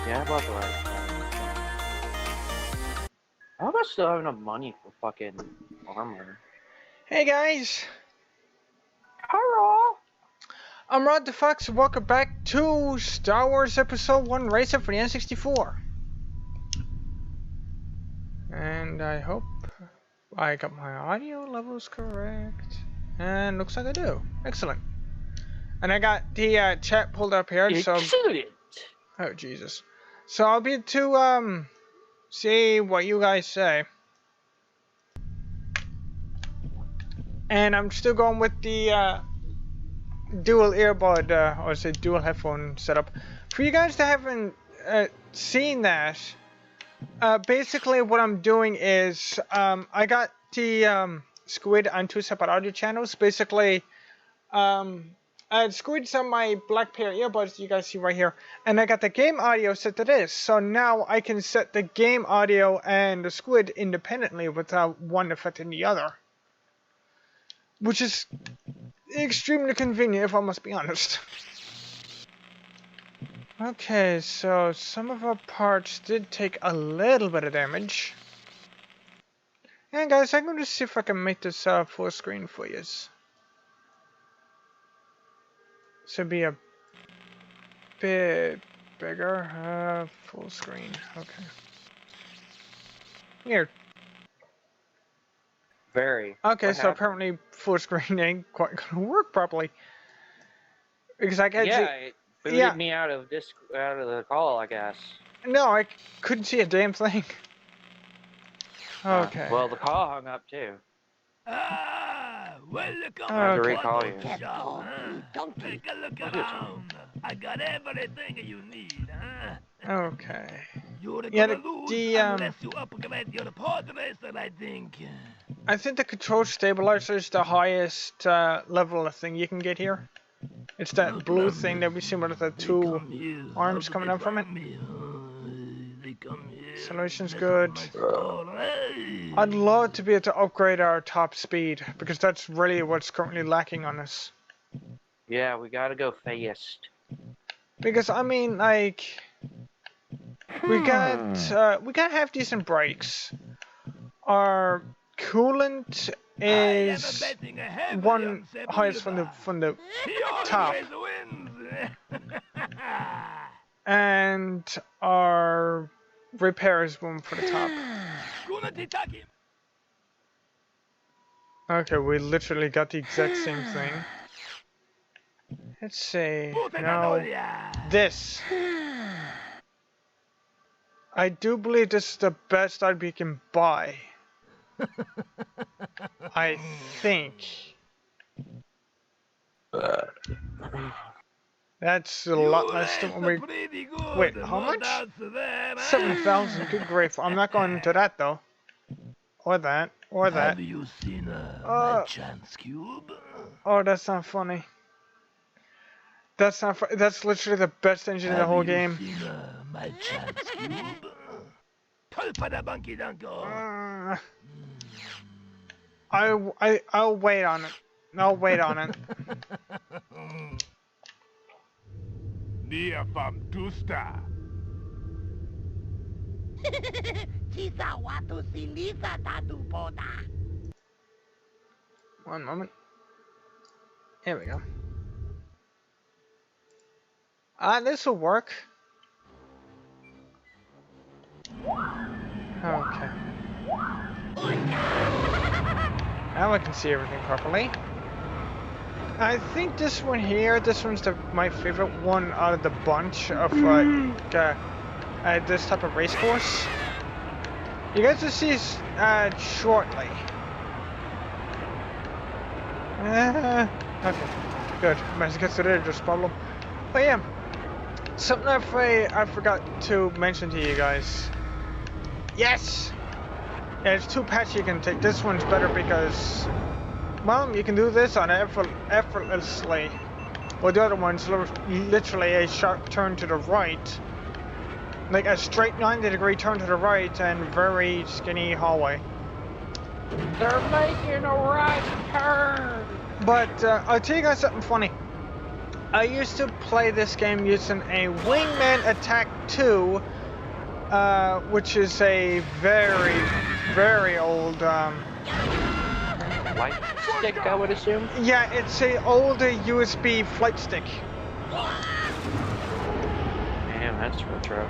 Yeah, I bought the right one. I hope I still have enough money for fucking armor. Hey guys, Hello! I'm Rod the Fox. Welcome back to Star Wars Episode 1 Racer for the N64. And I hope I got my audio levels correct. And looks like I do. Excellent. And I got the chat pulled up here, so... Excellent! Oh, Jesus. So I'll be to, see what you guys say. And I'm still going with the, dual earbud, or say dual headphone setup. For you guys that haven't seen that, basically what I'm doing is I got the Squid on 2 separate audio channels. Basically, Squid's on my black pair of earbuds you guys see right here, and I got the game audio set to this. So now I can set the game audio and the Squid independently without one affecting the other, which is extremely convenient, if I must be honest. Okay, so some of our parts did take a little bit of damage. And guys, I'm going to see if I can make this full screen for you. This would be a bit bigger. Full screen. Okay. Here. Very. Okay, What so happened? apparently full screen ain't quite gonna work properly. Because I can't see. It booted me out of the call, I guess. No, I couldn't see a damn thing. Okay. Well, the call hung up too. Welcome. I have to recall you. Take a look around. I got everything you need, huh? Okay. You're Yeah, gonna lose unless you upgrade your pod racer, I think. I think the control stabilizer is the highest level of thing you can get here. It's that blue thing that we see with the two arms coming up from it. Solution's good. I'd love to be able to upgrade our top speed, because that's really what's currently lacking on us. Yeah, we gotta go fast. Because I mean, like, we got half decent brakes. Our coolant is one highest from the top, and our repair is one for the top. Okay, we literally got the exact same thing. Let's see. Now, this. I do believe this is the best we can buy. I think. That's a lot less than what we... Wait, how much? 7,000, good grief. I'm not going into that though. Or that. Or that. Have you seen my chance cube? Oh, that's not funny. That's not that's literally the best engine in the whole game. Have you seen my chance cube? I'll wait on it. I'll wait on it. Nia fam tusta. One moment. Here we go. This will work. Okay. Now I can see everything properly. I think this one here, this one's my favorite one out of the bunch of this type of race course. You guys will see shortly. Okay, good. Managed to get to the address problem. But yeah, something I forgot to mention to you guys. Yes! Yeah, there's two paths you can take. This one's better because, well, you can do this on effortlessly. Well, the other one's literally a sharp turn to the right. Like a straight 90-degree turn to the right and very skinny hallway. They're making a right turn! But I'll tell you guys something funny. I used to play this game using a Wingman Attack 2, which is a very, very old. Light stick, I would assume. Yeah, it's a older USB flight stick. Damn, that's retro.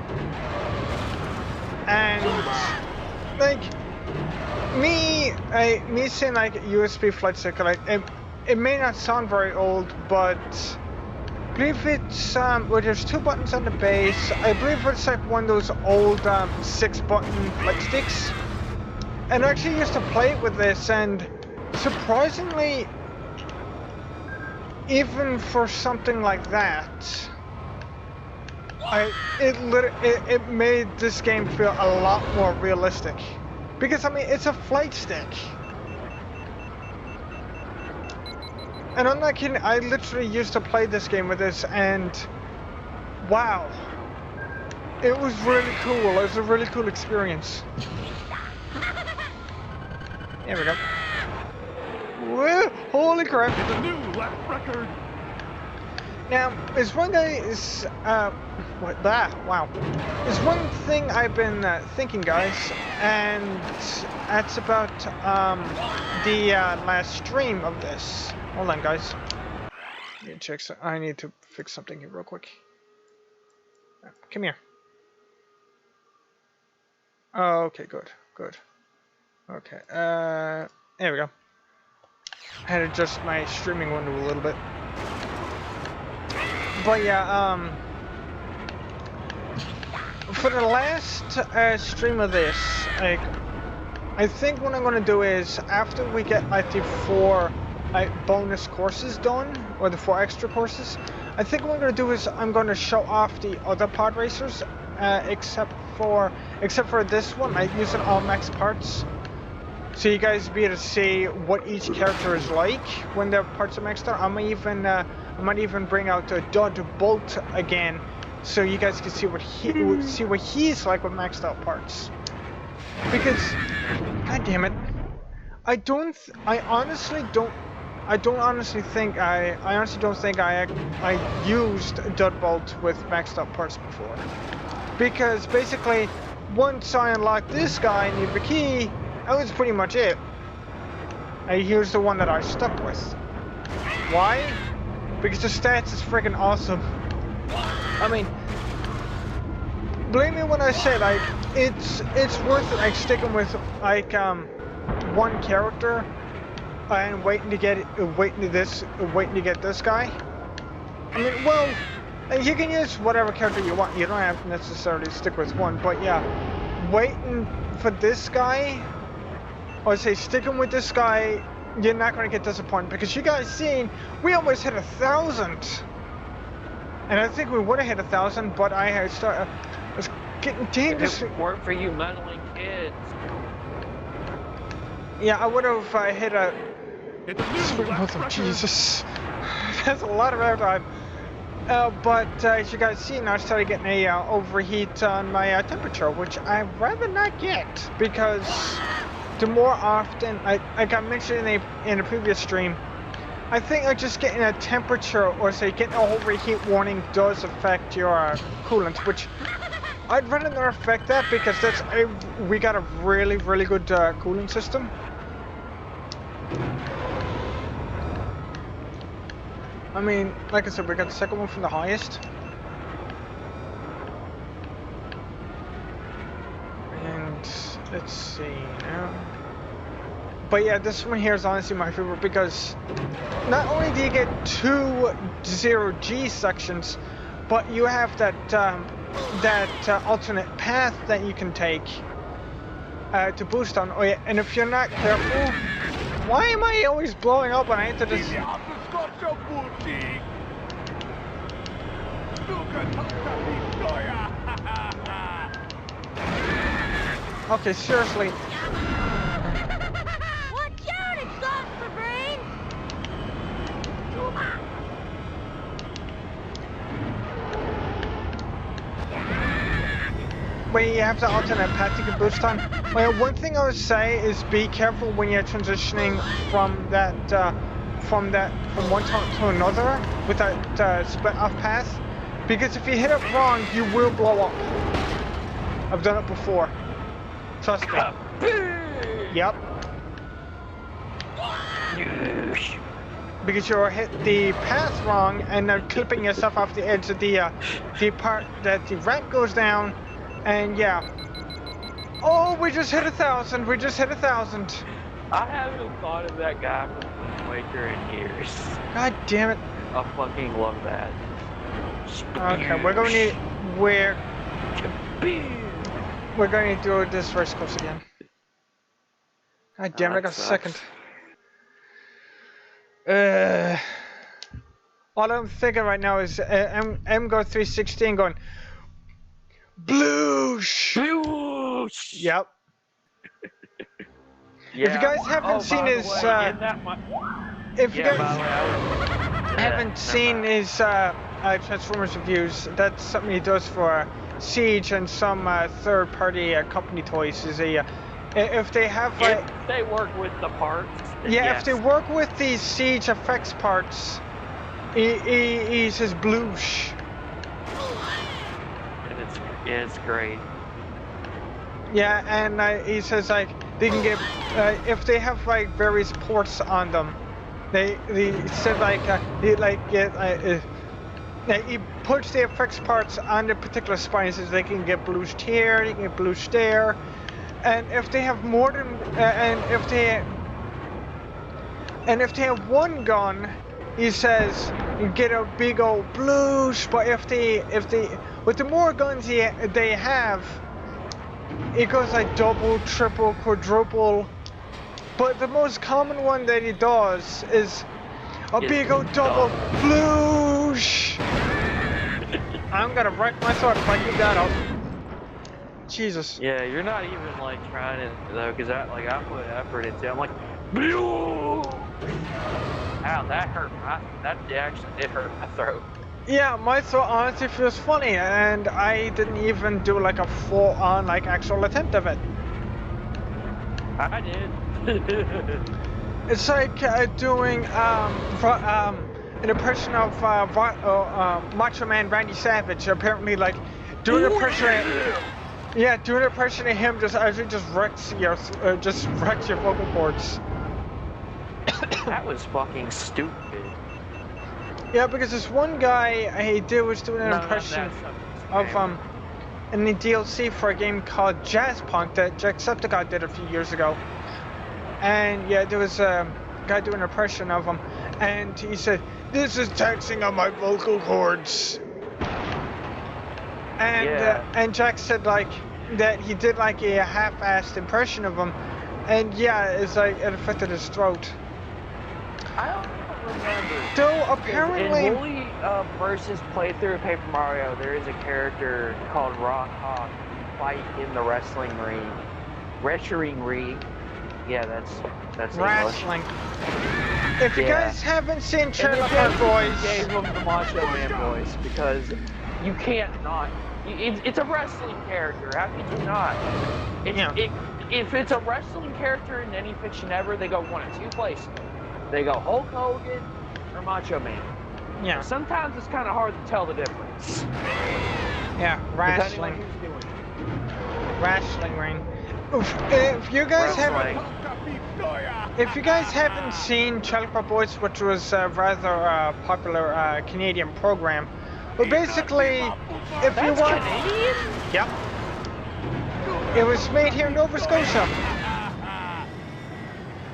And like me saying like USB flight stick, like it may not sound very old, but I believe it's well, there's 2 buttons on the base. I believe it's like one of those old 6-button flight sticks. And I actually used to play it with this, and surprisingly, even for something like that, it made this game feel a lot more realistic. Because I mean, it's a flight stick. And I'm not kidding, I literally used to play this game with this, and wow. It was really cool. It was a really cool experience. There we go. Whoa, holy crap. The new lap record. Now, there's one guy what that? Wow. There's one thing I've been thinking, guys, and that's about the last stream of this. Hold on, guys. I need to fix something here real quick. Come here. Oh, okay, good. Okay, there we go. I had to adjust my streaming window a little bit. But yeah, for the last stream of this, like, I think what I'm gonna do is, after we get like the 4 bonus courses done, or the 4 extra courses, I think what I'm gonna do is I'm gonna show off the other pod racers, except for this one, like using all max parts. So you guys be able to see what each character is like when their parts are maxed out. I might even bring out Darth Maul again, so you guys can see what he's like with maxed out parts. Because, god damn it, I honestly don't think I used Darth Maul with maxed out parts before. Because basically, once I unlocked this guy and the key, that was pretty much it. He was the one that I stuck with. Why? Because the stats is freaking awesome. I mean, believe me when I say, like, it's worth it, like, sticking with like one character and waiting to get this guy. I mean, well, you can use whatever character you want. You don't have to necessarily stick with one, but yeah, waiting for this guy, or say sticking with this guy, you're not going to get disappointed, because you guys seen, we almost hit 1,000. And I think we would have hit 1,000, but I was getting dangerous. If it weren't for you meddling kids. Yeah, I would have hit a... It's a new lap record. Jesus. That's a lot of airtime. But as you guys see, now I started getting a overheat on my temperature, which I'd rather not get, because the more often, like I mentioned in a previous stream, I think like just getting a temperature, or say getting an overheat warning, does affect your coolant, which I'd rather not affect that, because we got a really good cooling system. I mean, like I said, we got the second one from the highest. And let's see now. But yeah, this one here is honestly my favorite, because not only do you get 2 0G sections, but you have that alternate path that you can take to boost on. Oh yeah, and if you're not careful, why am I always blowing up when I enter this? Okay, seriously. Watch out, it's got for brains! Wait, you have to alternate path to get boost on? Well, one thing I would say is be careful when you're transitioning from that from one tunnel to another with that split off path, because if you hit it wrong, you will blow up. I've done it before. Trust me. Yep. Because you hit the path wrong and then clipping yourself off the edge of the part that the ramp goes down, and yeah. Oh, we just hit 1,000. We just hit 1,000. I haven't thought of that guy from Wind Waker in years. God damn it. I fucking love that. Okay, we're going to we're going to do this race course again. God damn it, I got sucks. second. All I'm thinking right now is MGO 316 going bloosh. Bloosh. Yep. Yeah. If you guys haven't seen his, if you guys haven't seen his Transformers reviews, that's something he does for Siege and some third-party company toys. Is if they have if they work with the parts. Yeah, yes. if they work with these Siege effects parts, he says bloosh. And it's great. Yeah, and he says like they can get if they have like various ports on them, they said like he puts the effects parts on the particular spine, says they can get blooshed here, they can get blooshed there, and if they have more than and if they have one gun, he says you get a big old bloosh. But if they with the more guns they have, it goes like double, triple, quadruple. But the most common one that he does is a big old double bloosh. I'm gonna wreck myself if I keep that up. Jesus. Yeah, you're not even like trying it though, because I put effort into it. I'm like, blue. Ow, that hurt. That actually did hurt my throat. Yeah, my throat honestly feels funny, and I didn't even do like a full-on like actual attempt of it. I did. It's like doing an impression of Macho Man Randy Savage. Apparently, like doing an impression. Yeah, doing an impression of him just wrecks your vocal cords. That was fucking stupid. Yeah, because this one guy was doing an impression of in the DLC for a game called Jazzpunk that Jacksepticeye did a few years ago. And yeah, there was a guy doing an impression of him, and he said, "This is taxing on my vocal cords." And Jack said like that he did like a half-assed impression of him, and yeah, it's like it affected his throat. I don't remember. Though apparently in Wooly versus playthrough of Paper Mario, there is a character called Rock Hawk who fight in the wrestling ring. Wrestling ring. Yeah, that's wrestling. If you guys haven't seen Trailer and Park Boys, gave them the Macho Man voice because you can't not. It's a wrestling character. How could you not? If it's a wrestling character in any fiction ever, they go one of two places. They go Hulk Hogan or Macho Man. Yeah. Sometimes it's kind of hard to tell the difference. Yeah, wrestling. Depending on who's doing it. Wrestling ring. If you guys haven't seen Trailer Park Boys, which was a rather popular Canadian program, well, basically, if you want, Canadian? Yep, it was made here in Nova Scotia.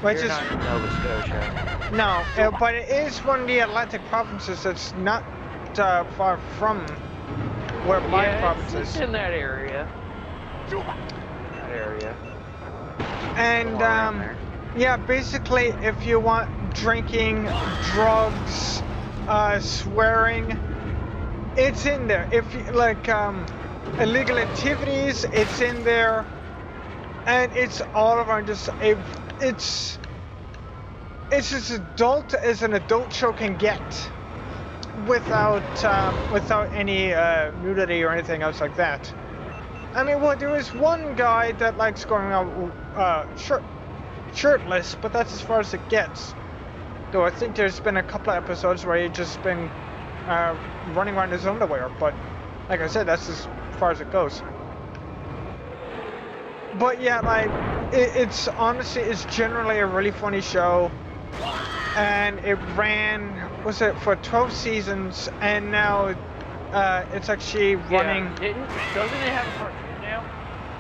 Which You're is not in Nova Scotia. no, but it is one of the Atlantic provinces. That's not far from where my province is. It's in that area. And yeah, basically, if you want drinking, drugs, swearing, it's in there. If you like illegal activities, it's in there, and it's all around. It's as adult as an adult show can get, without any nudity or anything else like that. I mean, well, there is one guy that likes going out shirtless, but that's as far as it gets. Though I think there's been a couple of episodes where he's just been running around his underwear, but like I said, that's as far as it goes. But yeah, like, it's honestly, it's generally a really funny show. And it ran, was it for 12 seasons, and now it's actually running. Yeah, doesn't it have a cartoon now?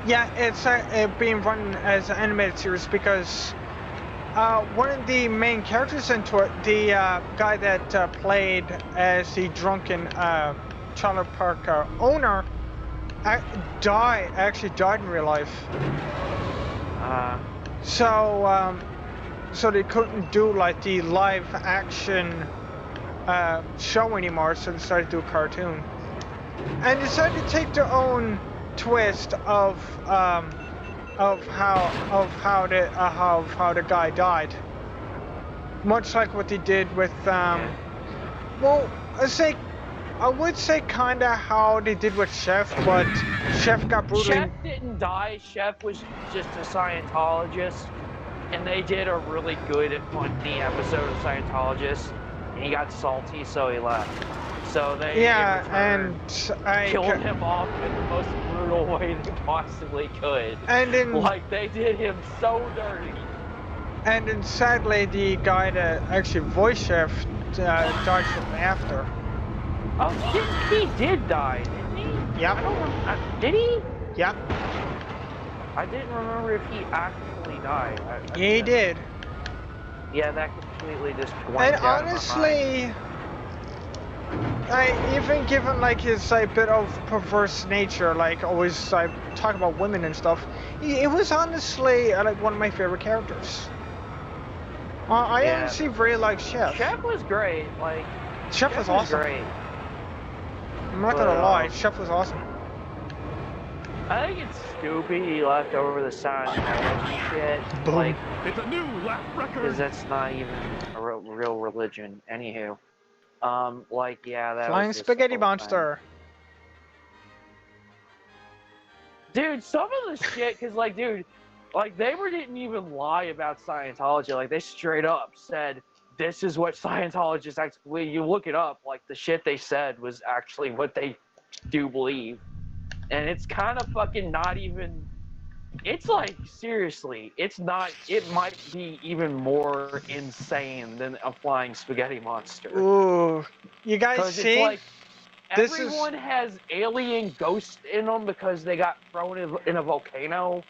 Yeah, it's being run as an animated series because one of the main characters into it, the guy that played as the drunken trailer park owner, actually died in real life. So they couldn't do like the live action show anymore, so they decided to do a cartoon. And decided to take their own twist of how the guy died. Much like what they did with well, I would say kinda how they did with Chef, but Chef got brutally. Chef didn't die. Chef was just a Scientologist, and they did a really good and funny episode of Scientologist, and he got salty, so he left. So they killed him off in the most brutal way they possibly could. And then, like, they did him so dirty. And then sadly, the guy that actually voiced Chef died shortly after. Oh, he did die, didn't he? Yep. I don't remember. Did he? Yep. I didn't remember if he actually died. Yeah, he did. Yeah, that completely just went And down honestly, even given like his bit of perverse nature, like always talk about women and stuff, it was honestly like one of my favorite characters. I honestly really like Chef. Chef was great. Like Chef was awesome. Great. I'm not gonna lie, Chef was awesome. I think it's stupid he left over the sign and shit. Boom. Like, It's a new lap record. because that's not even a real religion. Anywho, like, yeah, that Flying was just spaghetti the whole monster. thing. Dude, some of the shit, cause like, dude, like they didn't even lie about Scientology. Like they straight up said, this is what Scientologists actually. You look it up, like the shit they said was actually what they do believe. And it's kind of fucking not even, it's like, seriously, it's not, it might be even more insane than a flying spaghetti monster. Ooh, you guys see? It's like, everyone has alien ghosts in them because they got thrown in a volcano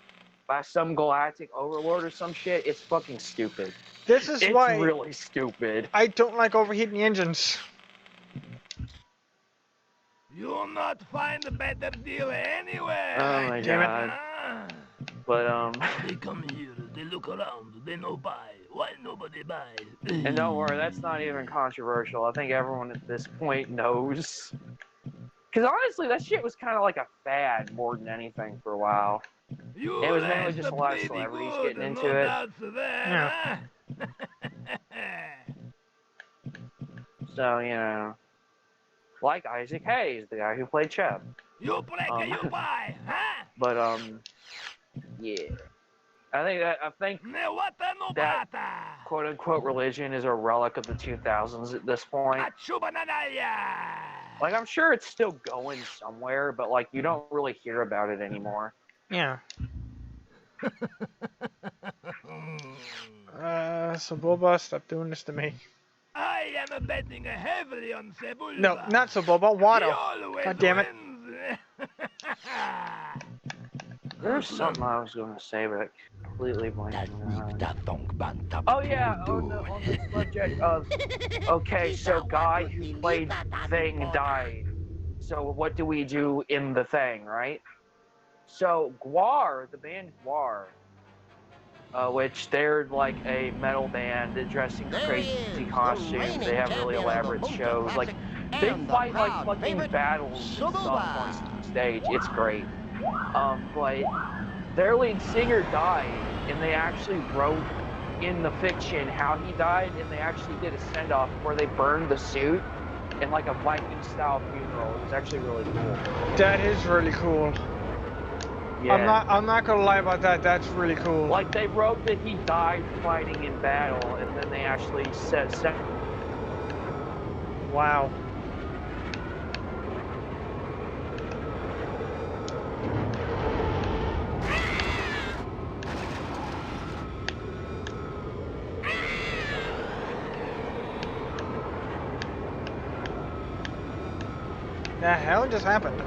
by some galactic overlord or some shit. It's fucking stupid. This is why it's really stupid. I don't like overheating the engines. You'll not find a better deal anywhere. Oh my god. But They come here, they look around, they no buy. Why nobody buy? And don't worry, that's not even controversial. I think everyone at this point knows. Because honestly, that shit was kind of like a fad more than anything for a while. It was mainly just a lot of celebrities getting into it. Yeah. So, you know. Like Isaac Hayes, the guy who played Chef. You buy, huh? But yeah. I think that quote unquote religion is a relic of the 2000s at this point. Like I'm sure it's still going somewhere, but like you don't really hear about it anymore. Yeah. So Boba, stop doing this to me. I am betting heavily on Sebulba. No, not so Boba, Watto. God damn it. There's something I was going to say, but I completely blanked. Oh yeah, on the subject of, okay, so guy who played Thing died. So what do we do in the Thing, right? So Gwar, the band Gwar, which they're like a metal band dressed in crazy costumes. They have really elaborate shows. Like they fight like fucking battles and stuff on stage. It's great. But their lead singer died, and they actually wrote in the fiction how he died, and they actually did a send-off where they burned the suit in like a Viking-style funeral. It was actually really cool. That is really cool. Yeah. I'm not gonna lie about that. That's really cool. Like they wrote that he died fighting in battle, and then they actually said. Wow. The hell just happened?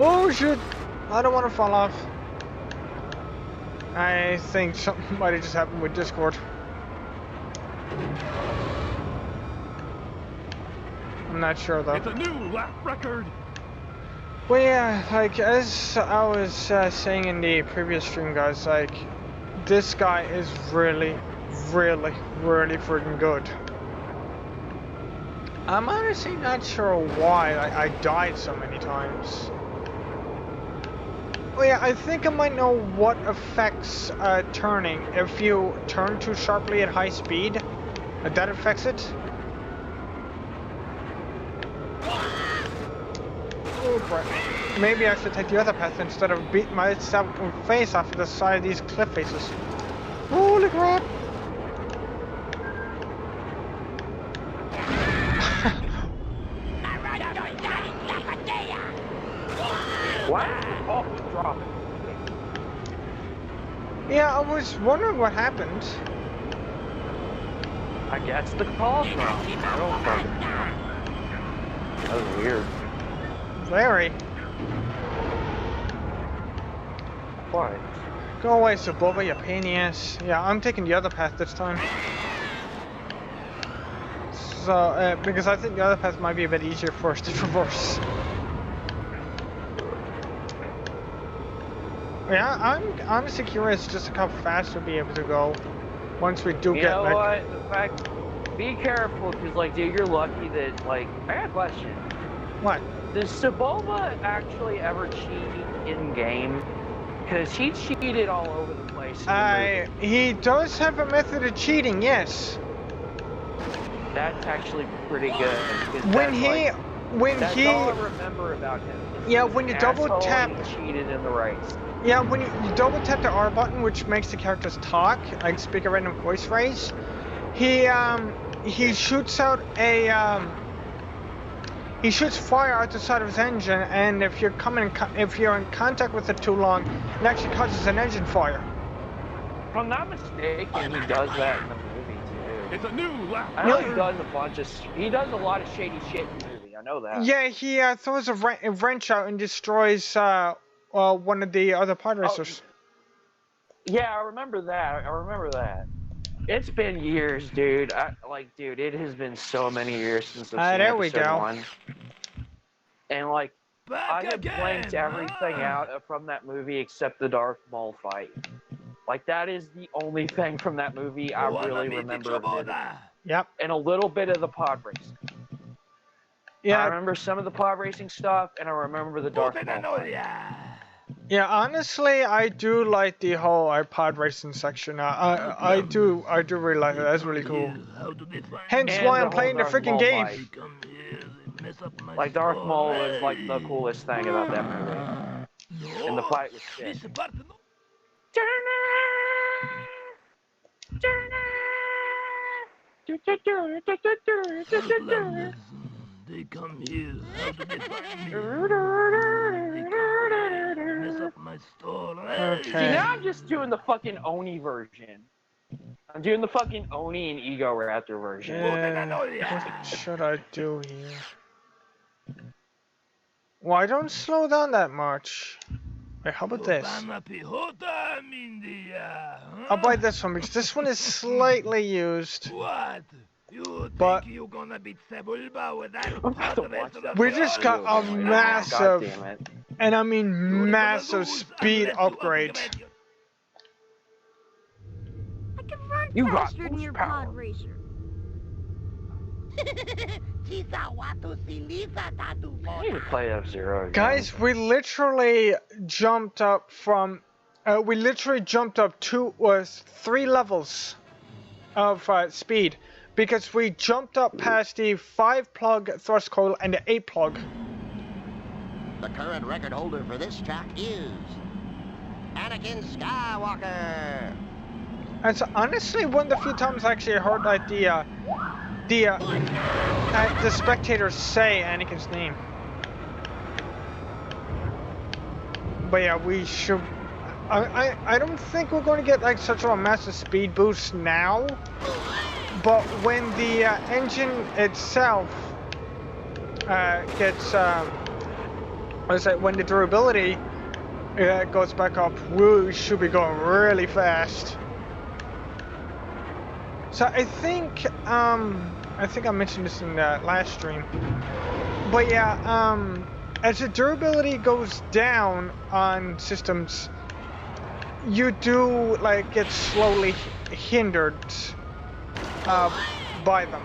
Oh shit! I don't want to fall off. I think something might have just happened with Discord. I'm not sure though. It's a new lap record. Well, yeah, like as I was saying in the previous stream, guys, like this guy is really freaking good. I'm honestly not sure why I died so many times. Oh yeah, I think I might know what affects turning. If you turn too sharply at high speed, that affects it. Oh, Brett. Maybe I should take the other path instead of beating myself face off the side of these cliff faces. Holy crap! What? Oh, drop it. Yeah, I was wondering what happened. I guess the call from. I don't fucking know. That was weird. Larry. Why? Go away, Subova, you pain in the ass. Yeah, I'm taking the other path this time. So, because I think the other path might be a bit easier for us to traverse. Yeah, I'm honestly curious just how fast we'll be able to go once we do You get know like... what? The fact, be careful, because like, dude, you're lucky that like. I got a question. What? Does Sebulba actually ever cheat in game? Because he cheated all over the place. In the movie. He does have a method of cheating, yes. That's actually pretty good. When he... That's all I remember about him. Yeah, when you double tap... He cheated in the race. Yeah, when you double tap the R button, which makes the characters talk, like speak a random voice phrase, he shoots out a he shoots fire out the side of his engine, and if you're if you're in contact with it too long, it actually causes an engine fire. If I'm not mistaken, he does that in the movie too. It's a new lap. I know he does he does a lot of shady shit in the movie. I know that. Yeah, he throws a wrench out and destroys one of the other pod racers. Oh, yeah, I remember that. It's been years, dude. Dude, it has been so many years since I've seen there we episode go. 1. And like, I have blanked everything huh? out from that movie except the Darth Maul fight. Like, that is the only thing from that movie I really remember vividly. Yep. And a little bit of the pod racing. Yeah. I remember some of the pod racing stuff, and I remember the Darth Maul fight. Yeah, honestly, I do like the whole pod racing section. I do really like it. That's really cool. Hence And why the I'm playing the whole Darth freaking Maul game. fight. Like, Darth Maul was like the coolest thing about that movie. And the fight was shit. They come here. How do they find me? Mess up my store. Okay. See, now I'm just doing the fucking Oni version. I'm doing the fucking Oni and Ego Raptor version. What should I do here? Why don't slow down that much? Wait, how about this? I'll buy this one because this one is slightly used. What? You But think you're gonna beat Sebulba with that? we just got a massive, and I mean massive speed upgrade. I can run You got faster than your power. pod racer. I need to play F-Zero again. Guys, we literally jumped up from, 3 levels. of speed, because we jumped up past the 5-plug thrust coil and the 8-plug. The current record holder for this track is Anakin Skywalker. And so honestly, one of the few times I actually heard like the spectators say Anakin's name. But yeah, we should. I don't think we're going to get like such a massive speed boost now. But when the engine itself gets, when the durability goes back up, we should be going really fast. So I think I mentioned this in the last stream, but yeah, as the durability goes down on systems, you do like get slowly hindered by them,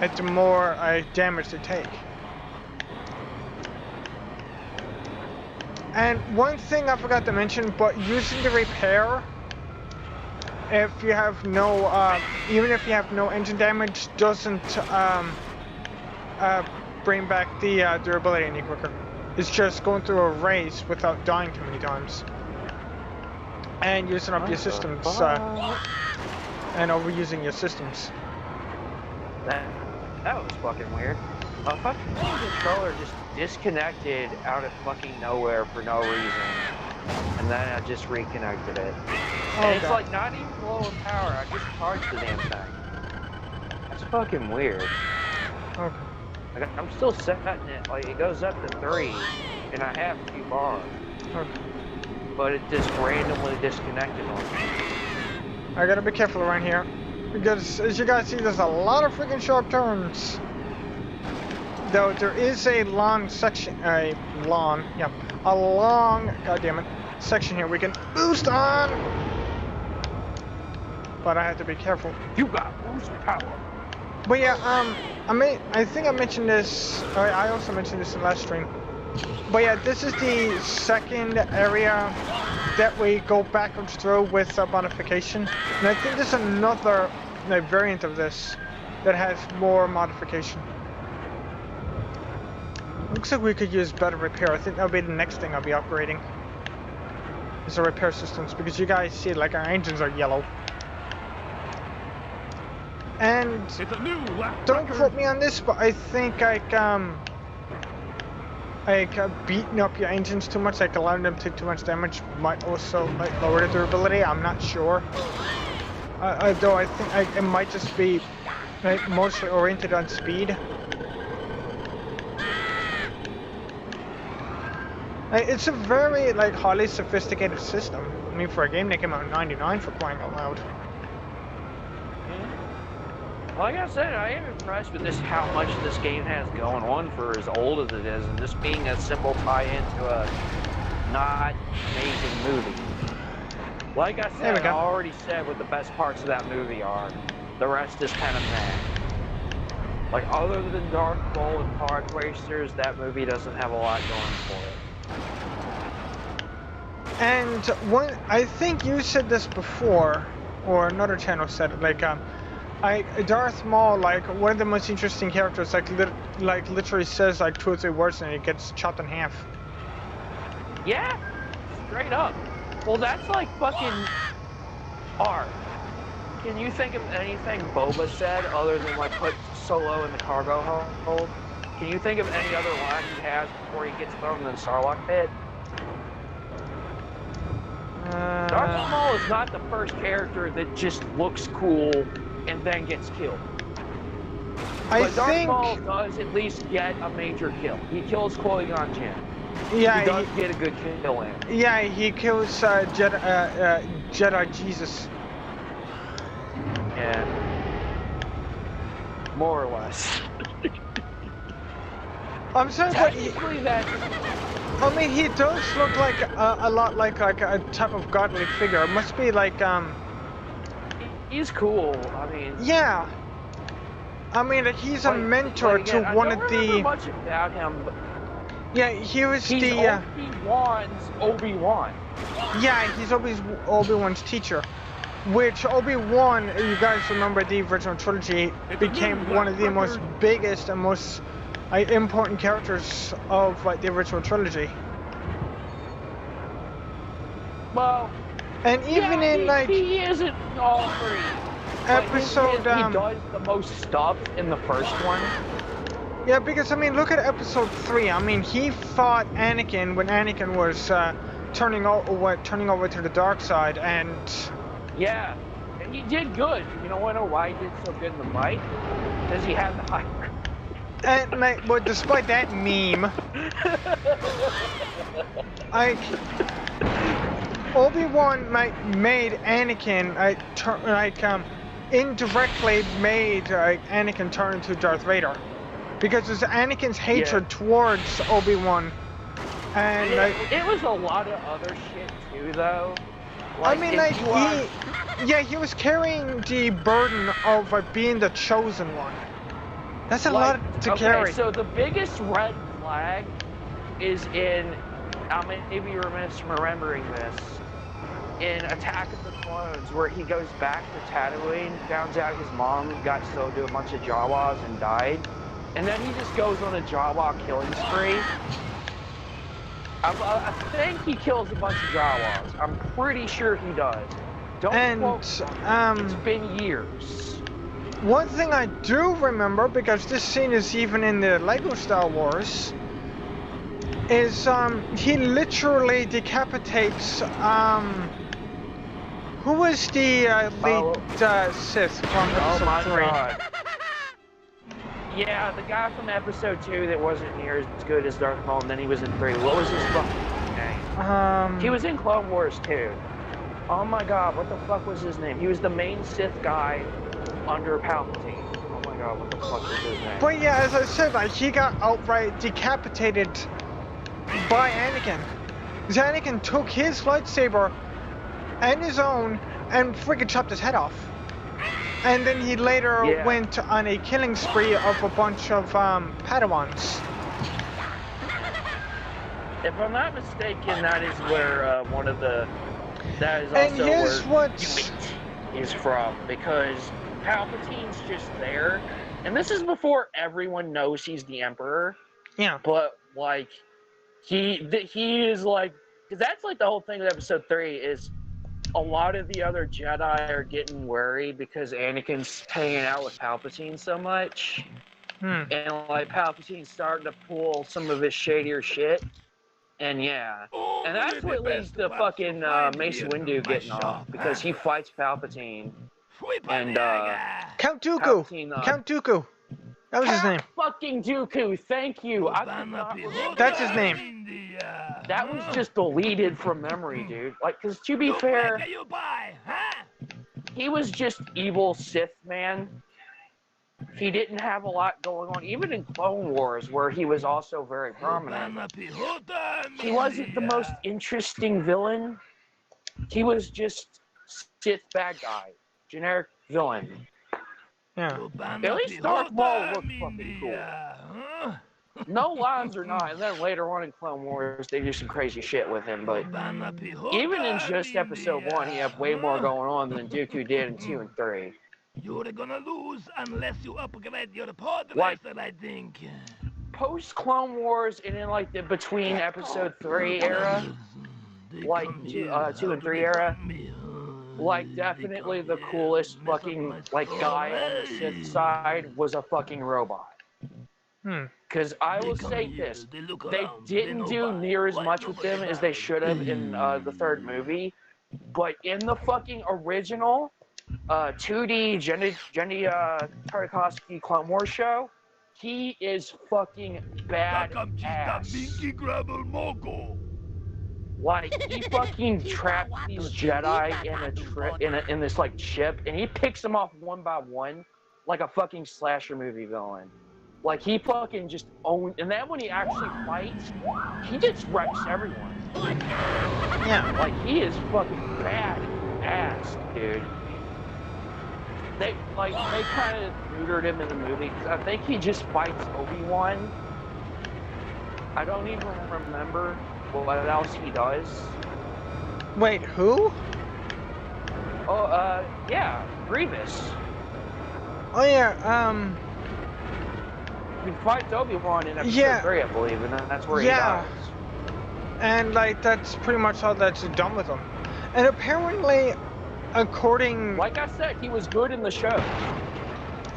at the more damage they take. And one thing I forgot to mention, but using the repair, if you have no, even if you have no engine damage, doesn't bring back the durability any quicker. It's just going through a race without dying too many times. And using up your systems, and overusing your systems. That was fucking weird. A fucking controller just disconnected out of fucking nowhere for no reason. And then I just reconnected it. And it's like not even low in power, I just charged the damn thing. That's fucking weird. Okay. Like, I'm still setting it, like it goes up to 3, and I have a few bars. Okay. But it just randomly disconnected on me. I gotta be careful around here, because as you guys see, there's a lot of freaking sharp turns. Though there is a long section, long section here we can boost on. But I have to be careful. You got boost power. But yeah, I think I mentioned this. I also mentioned this in the last stream. But yeah, this is the second area that we go backwards through with modification. And I think there's another variant of this that has more modification. Looks like we could use better repair. I think that'll be the next thing I'll be upgrading. Is the repair systems, because you guys see like our engines are yellow. And don't quote me on this, but I think like beating up your engines too much, like allowing them to take too much damage, might also like lower the durability. I'm not sure. Though I think it might just be like mostly oriented on speed. It's a very like highly sophisticated system. I mean, for a game that came out in '99, for crying out loud. Like I said, I am impressed with this, how much this game has going on for as old as it is, and this being a simple tie-in to a not amazing movie. Like I said, I already said what the best parts of that movie are. The rest is kind of meh. Like, other than Darth Maul and Pod Racers, that movie doesn't have a lot going for it. And I think you said this before, or another channel said it, like, Darth Maul, like, one of the most interesting characters, like literally says like 2 or 3 words and it gets chopped in half. Yeah, straight up. Well, that's like fucking art. Can you think of anything Boba said other than like put Solo in the cargo hold? Can you think of any other line he has before he gets thrown in the Sarlacc pit? Darth Maul is not the first character that just looks cool and then gets killed. But Darth Maul does at least get a major kill. He kills Qui-Gon Jinn. Yeah, he does get a good kill in. Yeah, he kills Jedi Jesus. Yeah. More or less. I'm sorry, but I mean, he does look like a lot like a type of godly figure. It must be like He's cool. I mean. Yeah. I mean, he's a mentor to one of the. I don't remember much about him. But yeah, he was he's Obi-Wan's Obi-Wan. Yeah, he's Obi-Wan's teacher. which Obi-Wan, you guys remember the original trilogy, became one of the most biggest and most important characters of the original trilogy. Well, and even yeah, in like he isn't all three. episode, he does the most stuff in the first one. Yeah, because I mean, look at episode 3. I mean, he fought Anakin when Anakin was turning over to the dark side, and yeah, and he did good. You know why he did so good in the fight? Because he had the high ground. And but despite that meme, like Obi-Wan made Anakin indirectly made Anakin turn into Darth Vader. Because it's Anakin's hatred towards Obi-Wan, and it was a lot of other shit too, though. I mean, he was carrying the burden of being the chosen one. That's a lot to carry. So the biggest red flag is in, maybe you're remembering this, in Attack of the Clones, where he goes back to Tatooine, finds out his mom got sold to a bunch of Jawas and died. And then he just goes on a Jawa killing spree. I think he kills a bunch of Jawas. I'm pretty sure he does. Don't quote me. It's been years. One thing I do remember, because this scene is even in the Lego Star Wars, is he literally decapitates who was the lead Sith from episode 3? God. Yeah, the guy from episode 2 that wasn't near as good as Darth Maul, and then he was in 3. What was his fucking name? He was in Clone Wars too. Oh my god, what the fuck was his name? He was the main Sith guy under Palpatine. Oh my god, what the fuck was his name? But yeah, as I said, he got outright decapitated by Anakin. Because Anakin took his lightsaber and his own and freaking chopped his head off. And then he later went on a killing spree of a bunch of Padawans. If I'm not mistaken, that is where one of the... That is and also where is from, because Palpatine's just there. And this is before everyone knows he's the Emperor. Yeah. But, like, he is, like... Because that's, like, the whole thing with episode 3 is... A lot of the other Jedi are getting worried because Anakin's hanging out with Palpatine so much. And, like, Palpatine's starting to pull some of his shadier shit. And, yeah. And that's what leads to fucking Mace Windu getting off. Because he fights Palpatine. And, Count Dooku! Count Dooku! That was his name. Fucking Dooku, thank you. That's his name. That was just deleted from memory, dude. Like, because to be fair, he was just evil Sith, man. He didn't have a lot going on. Even in Clone Wars, where he was also very prominent, he wasn't the most interesting villain. He was just Sith bad guy. Generic villain. Yeah. At least Darth Maul looked fucking cool. No lines or not, and then later on in Clone Wars, they do some crazy shit with him, but even in just episode 1, he had way more going on than Dooku did in 2 and 3. You're gonna lose unless you upgrade your pod racer, I think. Post Clone Wars and in like the between episode 3 era, like 2 and 3 era, like definitely the coolest fucking like guy on the Sith side was a fucking robot. Because I will say this, they didn't do near as much with them as they should have in the 3rd movie, but in the fucking original 2D Jenny Tartakovsky Clone Wars show, he is fucking badass. Like, he fucking trapped these Jedi in this like chip, and he picks them off one by one like a fucking slasher movie villain. Like, he fucking just owns... And then when he actually fights, he just wrecks everyone. Yeah. Like, he is fucking badass, dude. They kind of neutered him in the movie, because I think he just fights Obi-Wan. I don't even remember what else he does. Wait, who? Oh, yeah, Grievous. Oh yeah, He fights Obi-Wan in episode Yeah. 3, I believe, and that's where he Yeah. dies. and like that's pretty much all that's done with him. And apparently, according Like I said, he was good in the show.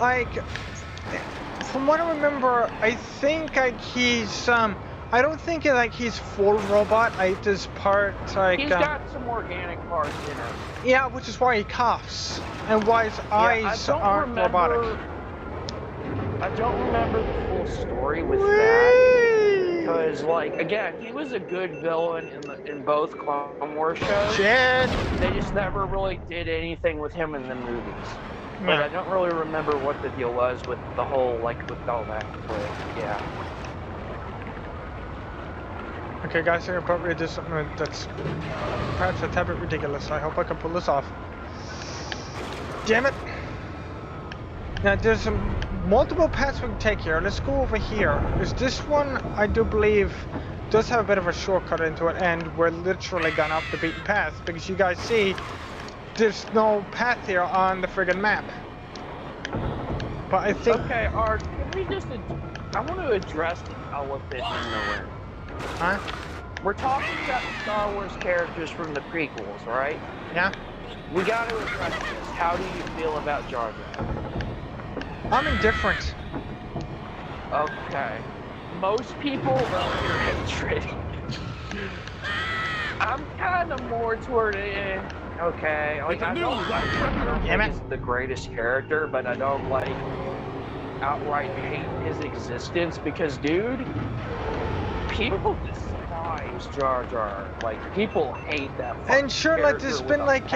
like from what I remember, I think like he's I don't think like he's full robot. Like this part like He's got some organic parts in him. yeah, which is why he coughs and why his eyes aren't robotic. I don't remember the full story with that. Because, like, again, he was a good villain in both Clone Wars shows. Shit. They just never really did anything with him in the movies. But Yeah. I don't really remember what the deal was with the whole, like, with all that. But, yeah. Okay, guys, I'm probably do something that's perhaps a tad bit ridiculous. I hope I can pull this off. Damn it! Now, there's multiple paths we can take here. Let's go over here. Is this one, I do believe, does have a bit of a shortcut into it, and we're literally gone off the beaten path, because you guys see, there's no path here on the friggin' map. But I think... Okay, Art, can we just... I want to address the elephant in the room. Huh? We're talking about the Star Wars characters from the prequels, right? Yeah? We got to address this. How do you feel about Jar Jar? I'm indifferent. Okay. Most people are pure hatred. I'm kind of more toward it. Okay, like I don't think he's the greatest character, but I don't like outright hate his existence because, dude, people despise Jar Jar. Like people hate that. And sure, like there's been like.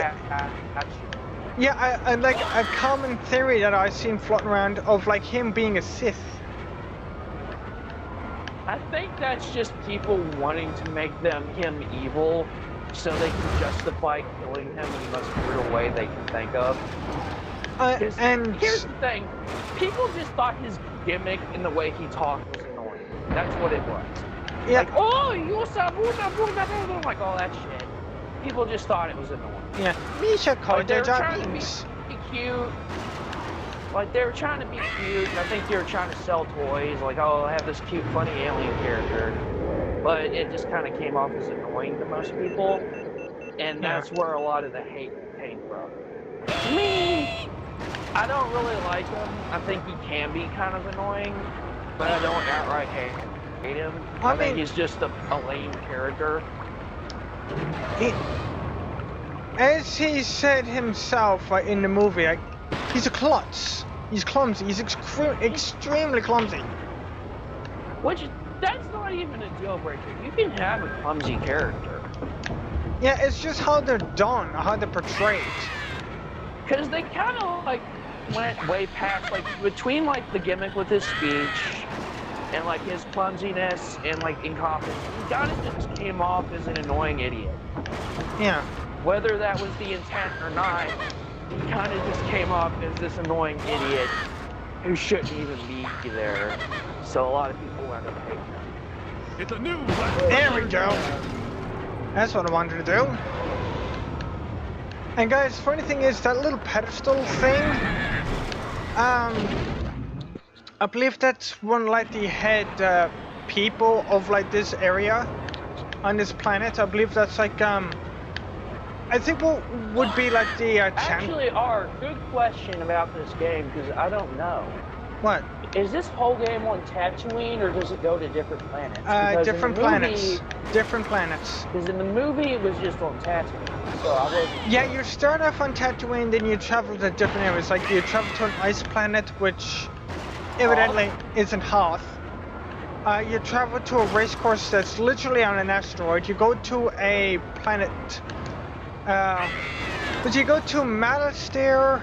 Yeah, I like a common theory that I've seen floating around of like him being a Sith. I think that's just people wanting to make him evil so they can justify killing him in the most brutal way they can think of. And here's the thing, people just thought his gimmick and the way he talked was annoying. That's what it was. Yeah. Like, oh, you saw like all that shit. People just thought it was annoying. Yeah, Misha called they were Jar trying to be cute. Like they were trying to be cute, and I think they were trying to sell toys. Like, oh, I have this cute, funny alien character, but it just kind of came off as annoying to most people, and that's where a lot of the hate came from. Me, I don't really like him. I think he can be kind of annoying, but I don't outright hate him. I think he's just a lame character. As he said himself in the movie, like, he's a klutz. He's clumsy. He's extremely clumsy. Which, that's not even a deal breaker. You can have a clumsy character. Yeah, it's just how they're done, how they're portrayed. Because they kind of, like, went way past, like, between, like, the gimmick with his speech and, like, his clumsiness and, like, incompetence, he kind of just came off as an annoying idiot. Yeah. Whether that was the intent or not, he kind of just came off as this annoying idiot who shouldn't even be there. So a lot of people wound up hating him. It's a new. There we go. That's what I wanted to do. And guys, funny thing is that little pedestal thing. I believe that's one like the head people of like this area on this planet. I believe that's like I think what would be like the Actually, good question about this game, because I don't know. What? Is this whole game on Tatooine, or does it go to different planets? Different planets. Different planets. Because in the movie, it was just on Tatooine, so I was... Yeah, you start off on Tatooine, then you travel to different areas. Like, you travel to an ice planet, which evidently isn't Hoth. You travel to a race course that's literally on an asteroid. You go to a planet... but you go to Malastare,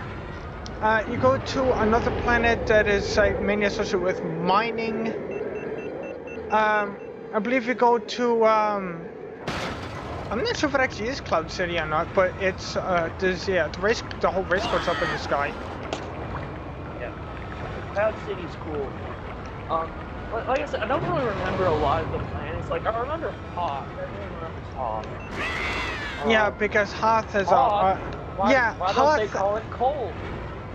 you go to another planet that is like mainly associated with mining. I believe you go to I'm not sure if it actually is Cloud City or not, but it's the whole race course up in the sky. Yeah, Cloud City's cool. Like I said, I don't really remember a lot of the planets. Like I remember Hoth. Everyone remembers Hoth. Yeah, because Hoth has Why, Yeah, why don't they Hoth. call it cold?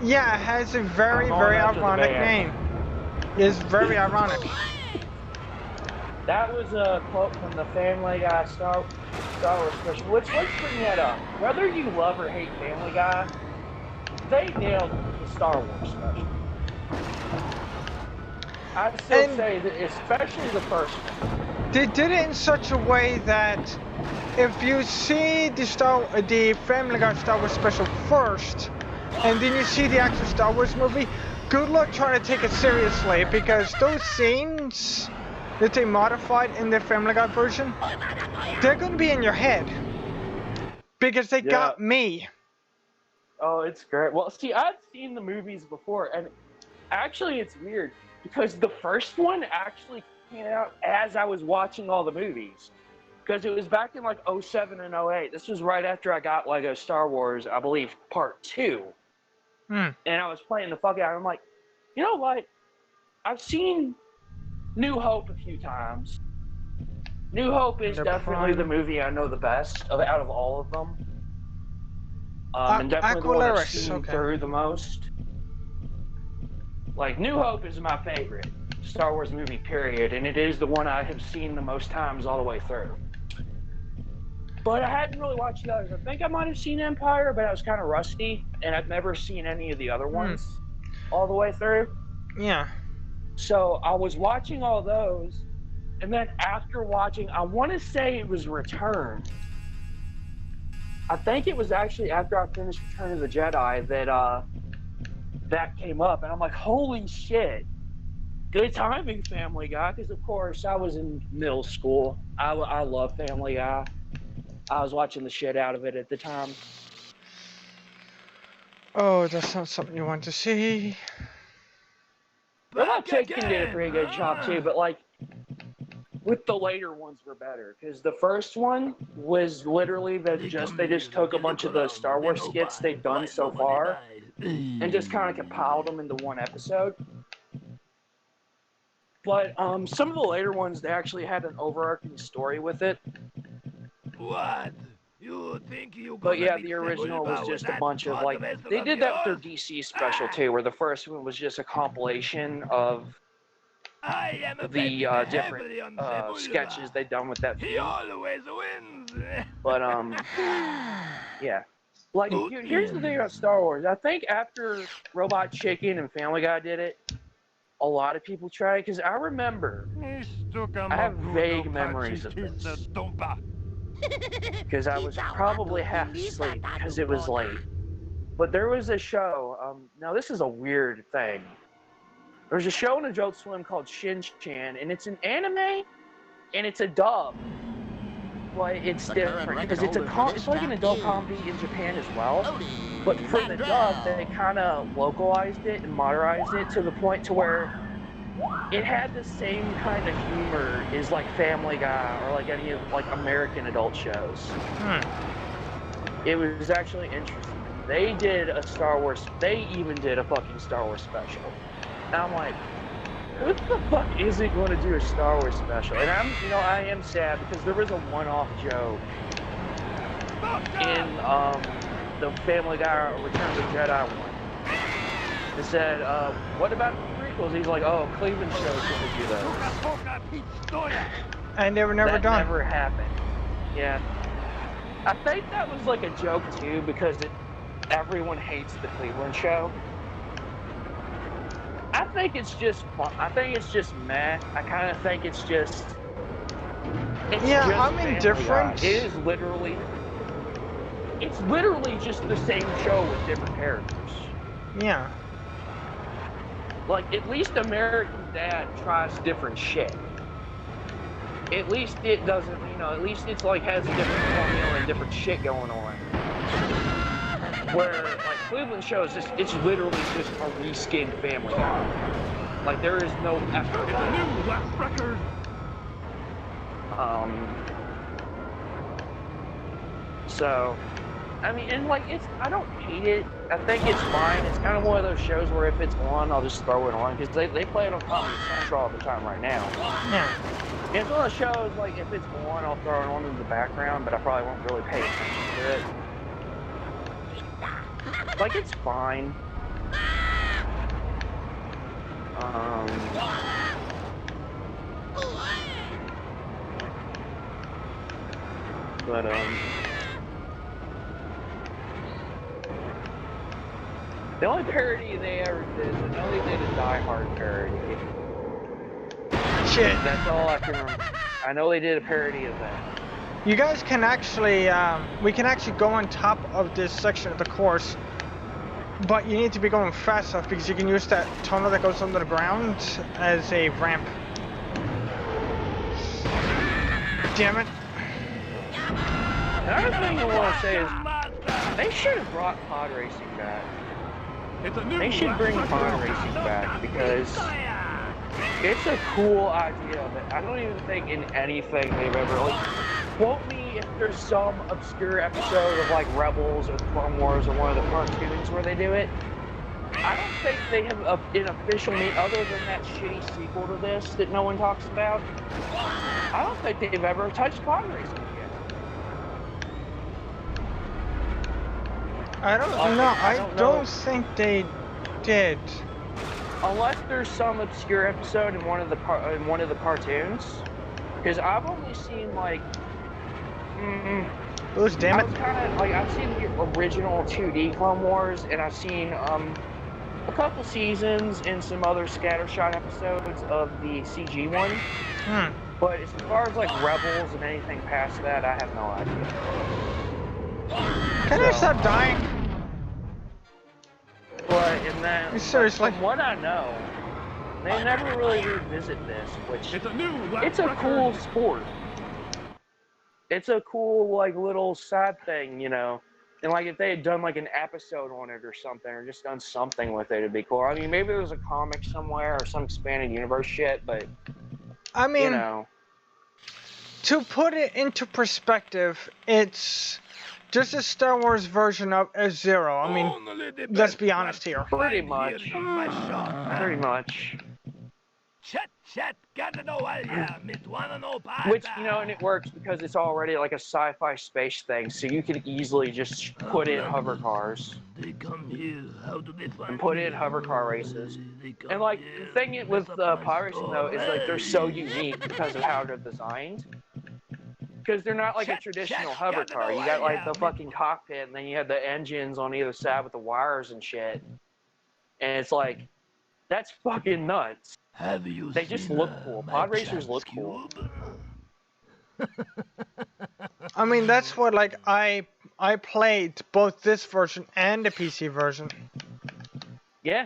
Yeah, it has a very, I'm very going after the ironic band. name. It's very ironic. That was a quote from the Family Guy Star Wars special. Which, let's bring that up. Whether you love or hate Family Guy, they nailed the Star Wars special. I'd still say that, especially the first one. They did it in such a way that if you see the Family Guy Star Wars special first, and then you see the actual Star Wars movie, good luck trying to take it seriously, because those scenes that they modified in the Family Guy version, they're going to be in your head. Because they got me. Oh, it's great. Well, see, I've seen the movies before, and actually it's weird, because the first one actually came out as I was watching all the movies. Because it was back in like 07 and 08. This was right after I got Lego Star Wars, I believe, Part 2. And I was playing the fuck out. I'm like, you know what? I've seen New Hope a few times. New Hope is definitely the movie I know the best out of all of them. And definitely the one I've seen through the most. Like, New Hope is my favorite Star Wars movie, period. And it is the one I have seen the most times all the way through. But I hadn't really watched the others. I think I might have seen Empire, but I was kind of rusty. And I've never seen any of the other ones all the way through. Yeah. So I was watching all those. And then after watching, I want to say it was Return. I think it was actually after I finished Return of the Jedi that that came up. And I'm like, holy shit. Good timing, Family Guy. Because, of course, I was in middle school. I love Family Guy. I was watching the shit out of it at the time. Oh, that's not something you want to see. Robot Chicken did a pretty good job too, but like with the later ones were better because the first one was literally that they just took a bunch of the Star Wars skits they've done so far and just kind of compiled them into one episode. But some of the later ones, they actually had an overarching story with it. What? You think you But yeah, the original was just a bunch of like, they did that with their DC special too, where the first one was just a compilation of the different sketches they'd done with that He always wins. But yeah. Like, here's the thing about Star Wars. I think after Robot Chicken and Family Guy did it, a lot of people tried it, because I remember, I have vague memories of this. Because I was probably half asleep because it was late. But there was a show, now this is a weird thing. There was a show on Adult Swim called Shin-Chan, and it's an anime, and it's a dub. But it's different, because it's like an adult comedy in Japan as well. But for the dub, they kind of localized it and modernized it to the point to where it had the same kind of humor as like Family Guy or like any of like American adult shows. It was actually interesting. They did a Star Wars, they even did a fucking Star Wars special. And I'm like, who the fuck isn't going to do a Star Wars special? And I am sad because there was a one-off joke in the Family Guy Return of the Jedi one. It said, what about the prequels? He's like, oh, Cleveland show's going to do those. And they were never done. That never happened. Yeah. I think that was like a joke too, because everyone hates the Cleveland show. I think it's just fun. I think it's just meh. I kind of think it's just. I'm indifferent. It is literally. It's literally just the same show with different characters. Yeah. Like, at least American Dad tries different shit. At least it doesn't, at least it's like has a different formula and different shit going on. Where, like, Cleveland show is just, it's literally just a reskinned Family Guy. Like, there is no effort in it. Last record. So, I mean, and like, I don't hate it. I think it's fine. It's kind of one of those shows where if it's on, I'll just throw it on, because they play it on Comedy Central all the time right now. Yeah. It's one of those shows, like, if it's on, I'll throw it on in the background, but I probably won't really pay attention to it. Like, it's fine. But, the only parody they ever did, I know they did a Die Hard parody. Shit. That's all I can remember. I know they did a parody of that. You guys can actually, we can actually go on top of this section of the course, but you need to be going fast enough because you can use that tunnel that goes under the ground as a ramp. Damn it. Another thing I want to say is, they should have brought pod racing back. They should bring pod racing back because it's a cool idea, but I don't even think in anything they've ever, like, quote me if there's some obscure episode of like Rebels or Clone Wars or one of the cartoons where they do it. I don't think they have an official name other than that shitty sequel to this that no one talks about. I don't think they've ever touched pod racing yet. I don't know. I don't think they did. Unless there's some obscure episode in one of the cartoons, because I've only seen like. Those damn it. I've seen the original 2D Clone Wars, and I've seen a couple seasons and some other scattershot episodes of the CG one. But as far as like Rebels and anything past that, I have no idea. Can I stop dying? But and then, Seriously? from what I know, they never really revisit this, which it's a cool sport. It's a cool, like, little side thing, you know. And, like, if they had done, like, an episode on it or something, or just done something with it, it'd be cool. I mean, maybe there's a comic somewhere or some expanded universe shit, but, I mean, you know. To put it into perspective, it's just a Star Wars version of Zero. I mean, let's be honest here. Pretty much. Pretty much. Which, you know, and it works because it's already like a sci-fi space thing, so you can easily just put in hover cars. And put in hover car races. And, like, the thing with pod racing, though, is, like, they're so unique because of how they're designed. Because they're not like a traditional hover car. You got, like, the fucking cockpit, and then you have the engines on either side with the wires and shit. And it's like, that's fucking nuts. They just look cool. Pod racers look cool. I mean, that's what, like, I played both this version and the PC version. Yeah.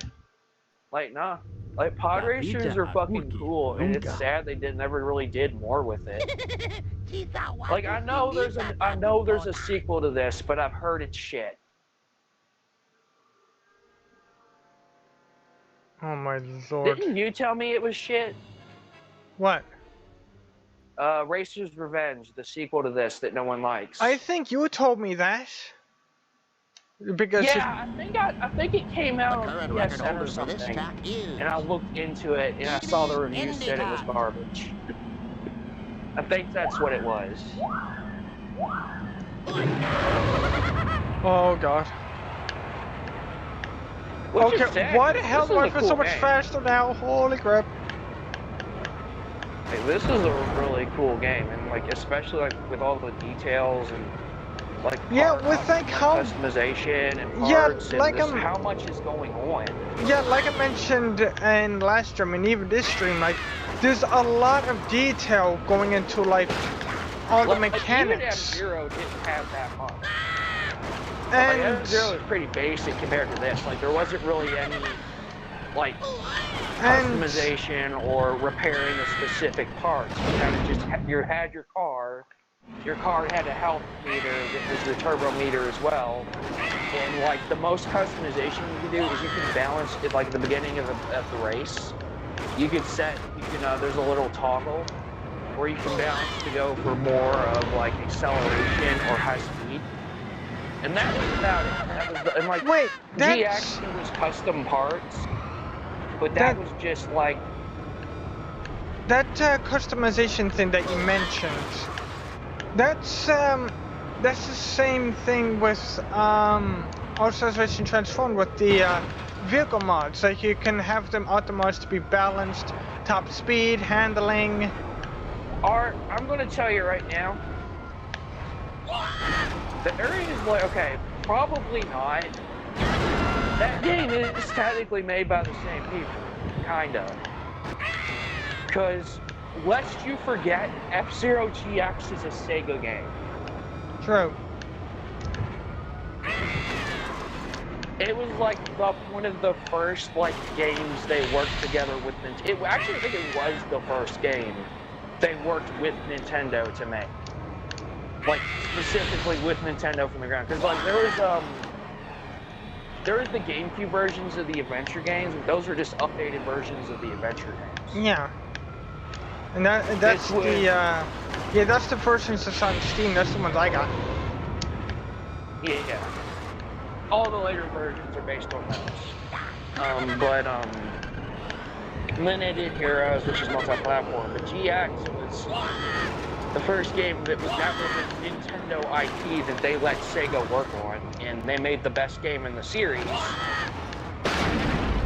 Like, nah. Like, pod racers are fucking cool, and it's sad they never really did more with it. Like, I know there's a sequel to this, but I've heard it's shit. Oh my lord. Didn't you tell me it was shit? What? Racer's Revenge, the sequel to this that no one likes. I think you told me that. Because yeah, I think it came out on PSN or something, and I looked into it and I saw the review said it was garbage. I think that's what it was. Oh god. Okay, why the hell do I feel so much faster now? Holy crap. Hey, this is a really cool game, and like especially like with all the details and like with like how customization and parts like and how much is going on. Yeah, like I mentioned in last stream and even this stream, like there's a lot of detail going into like all the mechanics. Even F-Zero didn't have that much. And like, F-Zero was pretty basic compared to this. Like there wasn't really any like customization or repairing the specific parts. You kind of just you had your car. Your car had a health meter that was the turbo meter as well. And like the most customization you can do is you can balance it like at the beginning of the race. You can there's a little toggle where you can balance to go for more of like acceleration or high speed. And that was about it. That was and like GX was custom parts, but that was just like that customization thing that you mentioned. That's the same thing with also switching transformed with the vehicle mods. Like you can have them optimized to be balanced, top speed, handling. Art, I'm gonna tell you right now. There is like, okay, probably not. That game is technically made by the same people, kinda. Because, lest you forget, F-Zero GX is a Sega game. True. It was like one of the first like games they worked together with Nintendo. Actually, I think it was the first game they worked with Nintendo to make. Like specifically with Nintendo from the ground, because like there was the GameCube versions of the adventure games, and those were just updated versions of the adventure games. Yeah. And that's that's the versions that's on Steam. That's the ones I got. Yeah. All the later versions are based on those. And then they did Heroes, which is multi-platform, but GX was the first game that was a Nintendo IP that they let Sega work on, and they made the best game in the series.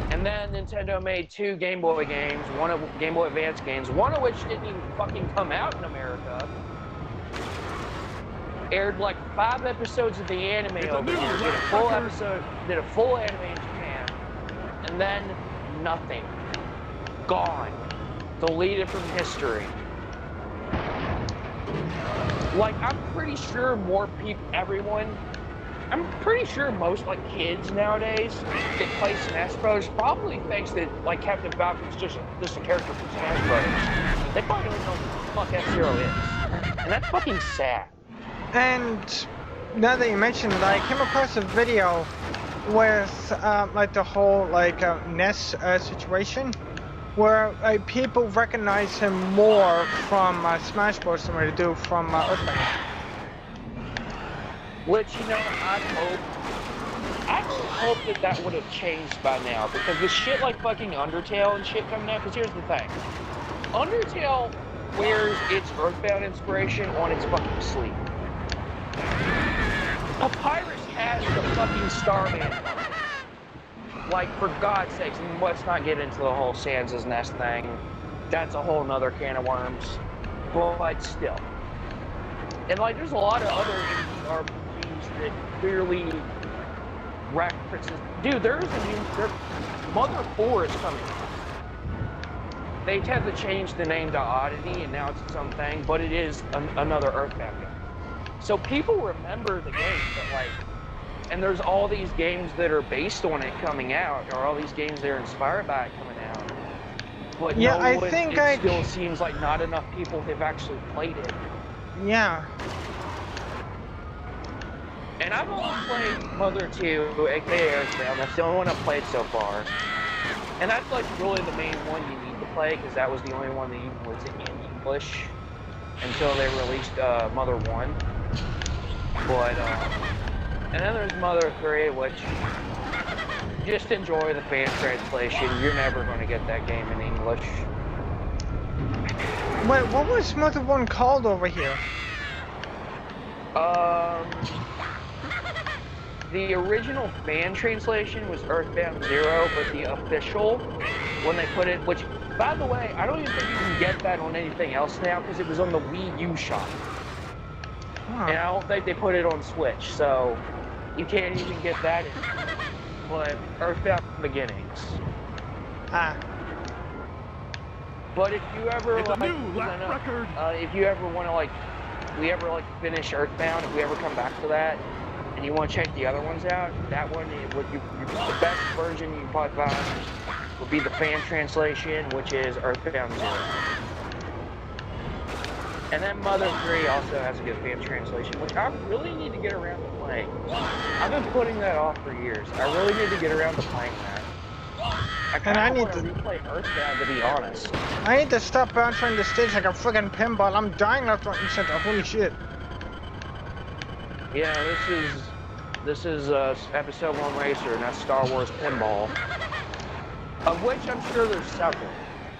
And then Nintendo made 2 Game Boy games, Game Boy Advance games, one of which didn't even fucking come out in America. Aired like 5 episodes of the anime over here, did a full anime in Japan, and then nothing. Gone. Deleted from history. Like, I'm pretty sure I'm pretty sure most, like, kids nowadays that play Smash Bros. Probably thinks that, like, Captain Falcon's just a character from Smash Bros. They probably don't know what the fuck F-Zero is. And that's fucking sad. And now that you mentioned it, I came across a video with like the whole like NES situation, where people recognize him more from Smash Bros. Than they do from Earthbound. Which, you know, I hope that would have changed by now, because with shit like fucking Undertale and shit coming out, because here's the thing. Undertale wears its Earthbound inspiration on its fucking sleeve. Papyrus has the fucking Starman. Like, for God's sakes, and let's not get into the whole Sans' Nest thing. That's a whole nother can of worms. But still. And, like, there's a lot of other RPGs that clearly references... Dude, Mother 4 is coming. They had to change the name to Oddity, and now it's its own thing, but it is another Earthbound game. So people remember the game, but like, and there's all these games that are based on it coming out, or all these games that are inspired by it coming out. But yeah, it still seems like not enough people have actually played it. Yeah. And I've only played Mother 2, aka Earthbound. That's the only one I've played so far. And that's like really the main one you need to play, because that was the only one that even was in English until they released Mother 1. But, and then there's Mother 3, which, just enjoy the fan translation. You're never going to get that game in English. Wait, what was Mother 1 called over here? The original fan translation was Earthbound 0, but the official, when they put it, which, by the way, I don't even think you can get that on anything else now, because it was on the Wii U shop. Huh. And I don't think they put it on Switch, so you can't even get that in. But Earthbound Beginnings. Ah. But if you ever it's like, a new lap record. If you ever want to like, finish Earthbound, if we ever come back to that, and you want to check the other ones out, that one the best version you probably find would be the fan translation, which is Earthbound 0. And then Mother 3 also has a good fan translation, which I really need to get around to playing. I've been putting that off for years. I really need to get around to playing that. I need to replay Earthbound, to be honest. I need to stop bouncing the stage like a friggin' pinball. I'm dying left, right, and center. Holy shit. Yeah, this is Episode 1 Racer, and that's Star Wars Pinball. Of which I'm sure there's several.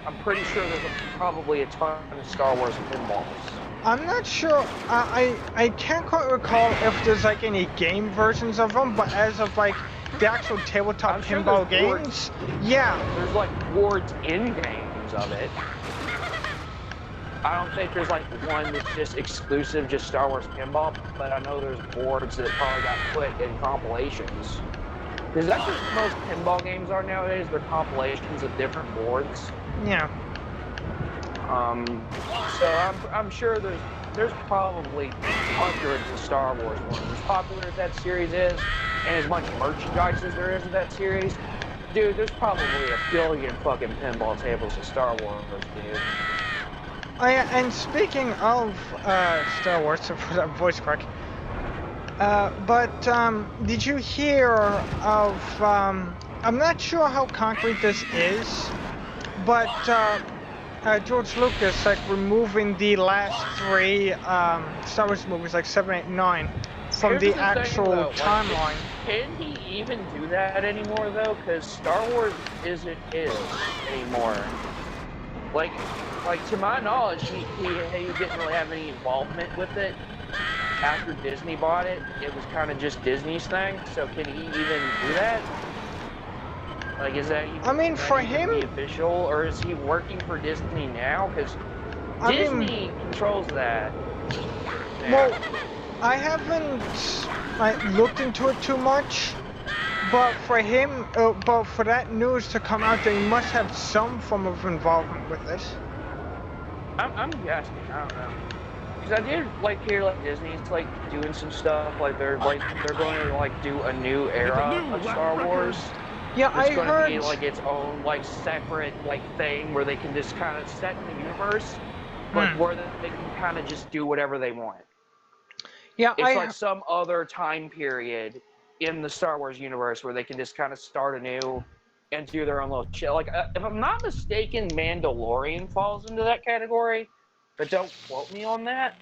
I'm pretty sure there's probably a ton of Star Wars pinballs. I'm not sure. I can't quite recall if there's like any game versions of them, but as of like the actual tabletop I'm sure pinball there's boards. games, yeah. There's like boards in games of it. I don't think there's like one that's just exclusive, just Star Wars pinball, but I know there's boards that probably got put in compilations. Because that's what most pinball games are nowadays. They're compilations of different boards. Yeah. So I'm sure there's probably hundreds of Star Wars ones. As popular as that series is, and as much merchandise as there is of that series, dude, there's probably a billion fucking pinball tables of Star Wars, dude. Oh yeah, and speaking of Star Wars, so for that voice crack, did you hear of, I'm not sure how concrete this is, but George Lucas, like, removing the last 3 Star Wars movies, like 7, 8, 9, from the actual timeline. Can he even do that anymore, though? Because Star Wars isn't his anymore. Like, to my knowledge, he didn't really have any involvement with it. After Disney bought it, it was kind of just Disney's thing. So can he even do that? Like, is that even, for him, be official, or is he working for Disney now? Because Disney controls that. Well, I haven't like looked into it too much, but for him, but for that news to come out, they must have some form of involvement with this. I'm guessing. I don't know. Because I did like hear like Disney's like doing some stuff, like they're going to like do a new era of Star Wars. Yeah, I heard. It's going to be like its own like separate like thing where they can just kind of set in the universe, but where they can kind of just do whatever they want. Yeah, it's like some other time period in the Star Wars universe where they can just kind of start anew and do their own little shit. Like, if I'm not mistaken, Mandalorian falls into that category, but don't quote me on that.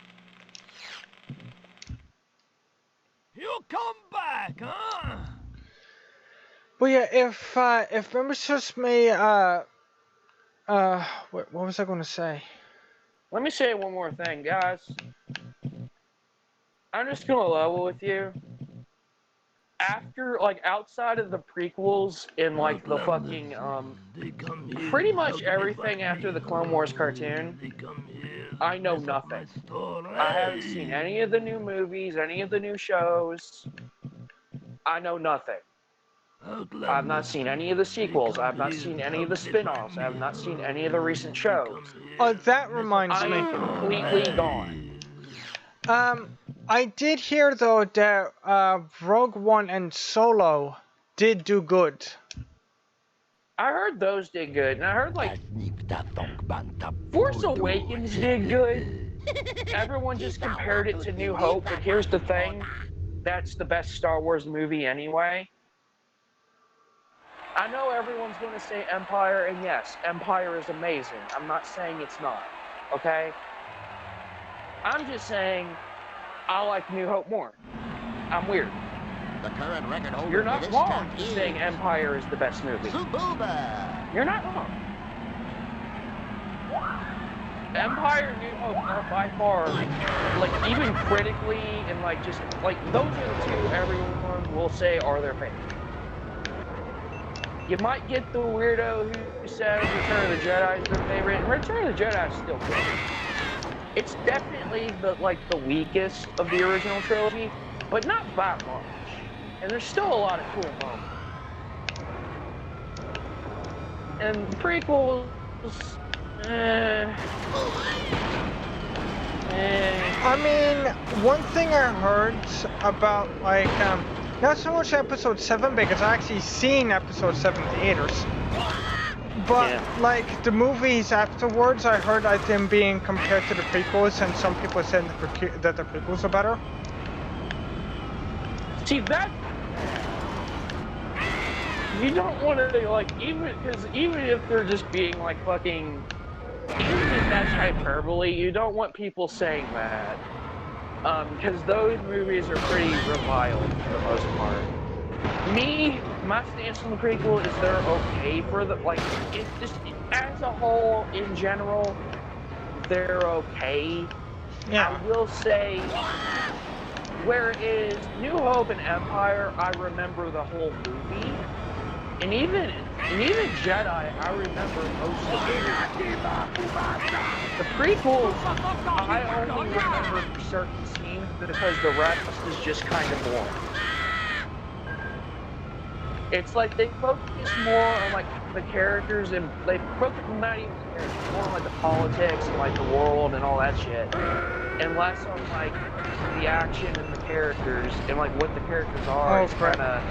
He'll come back, huh? Well, yeah, if memory serves me, what was I going to say? Let me say one more thing, guys. I'm just gonna level with you. After, like, outside of the prequels and, like, the fucking, pretty much everything after the Clone Wars cartoon, I know nothing. I haven't seen any of the new movies, any of the new shows. I know nothing. I've not seen any of the sequels. I've not seen any of the spin-offs. I have not seen any of the recent shows. Oh, that reminds me. I'm completely gone. I did hear, though, that Rogue One and Solo did do good. I heard those did good, and I heard, like, Force Awakens did good. Everyone just compared it to New Hope, but here's the thing. That's the best Star Wars movie anyway. I know everyone's going to say Empire, and yes, Empire is amazing. I'm not saying it's not, okay? I'm just saying I like New Hope more. I'm weird. The current record holder. You're not wrong saying Empire is the best movie. Sububa. You're not wrong. Empire and New Hope are by far, like, even critically and, like, just, like, those are the two everyone will say are their favorite. You might get the weirdo who says Return of the Jedi is their favorite, and Return of the Jedi is still good. It's definitely the weakest of the original trilogy, but not by much. And there's still a lot of cool moments. And the prequels, I mean, one thing I heard about, like, not so much episode 7, because I actually seen episode 7 theaters. But, like, the movies afterwards, I heard them being compared to the prequels, and some people said that the prequels are better. See, that... You don't want to, like, even if they're just being, like, fucking... Even if that's hyperbole, you don't want people saying that. Because those movies are pretty reviled for the most part. My stance on the prequel is they're okay for the, like, it's just, as a whole, in general, they're okay. Yeah. I will say, whereas New Hope and Empire, I remember the whole movie, and even Jedi, I remember most of it. The prequels, I only remember certain scenes because the rest is just kind of boring. It's like they focus more on like the characters, and they focus not even the characters, more on like the politics and like the world and all that shit, and less on like the action and the characters and like what the characters are. It's kind of,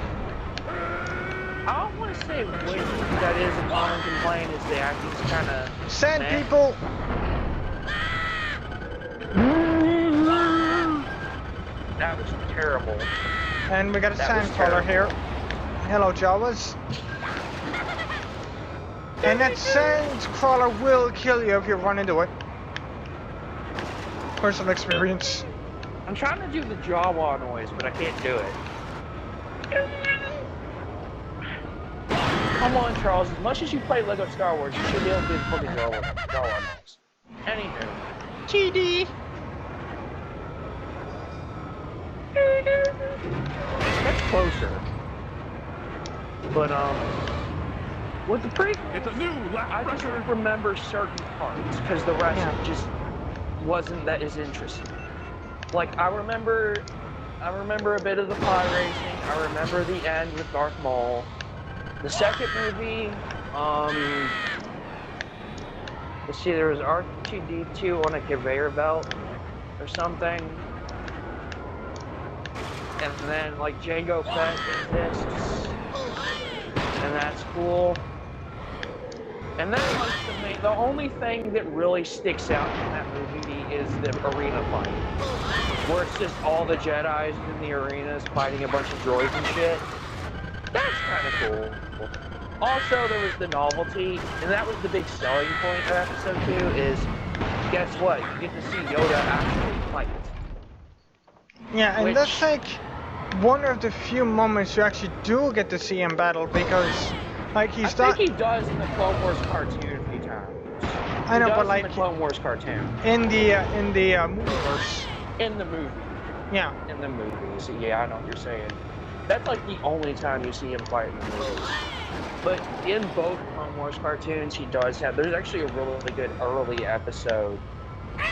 I don't want to say which that is a common complaint, is the acting's kind of Sand people. That was terrible. And we got a sandcrawler here. Hello, Jawas. And that sandcrawler will kill you if you run into it. Personal experience. I'm trying to do the Jawa noise, but I can't do it. Come on, Charles. As much as you play Lego Star Wars, you should be able to do the fucking Jawa noise. Anywho. TD. That's closer. But, with the It's a new I just remember certain parts, because the rest just wasn't that as interesting. Like, I remember a bit of the pod racing, I remember the end with Darth Maul. The second movie, let's see, there was R2-D2 on a conveyor belt, or something. And then, like, Jango Fett exists. And that's cool. And then like the only thing that really sticks out in that movie is the arena fight, where it's just all the Jedis in the arenas fighting a bunch of droids and shit. That's kind of cool. Also, there was the novelty, and that was the big selling point of episode 2. Is guess what? You get to see Yoda actually fight. Yeah, and that's like one of the few moments you actually do get to see him battle, because like I think he does in the Clone Wars cartoon a few times. I know, but like like in the Clone Wars cartoon. In the movieverse. In the movie. Yeah. In the movies. Yeah, I know what you're saying. That's like the only time you see him fight in the movies. But in both Clone Wars cartoons, he does have. There's actually a really good early episode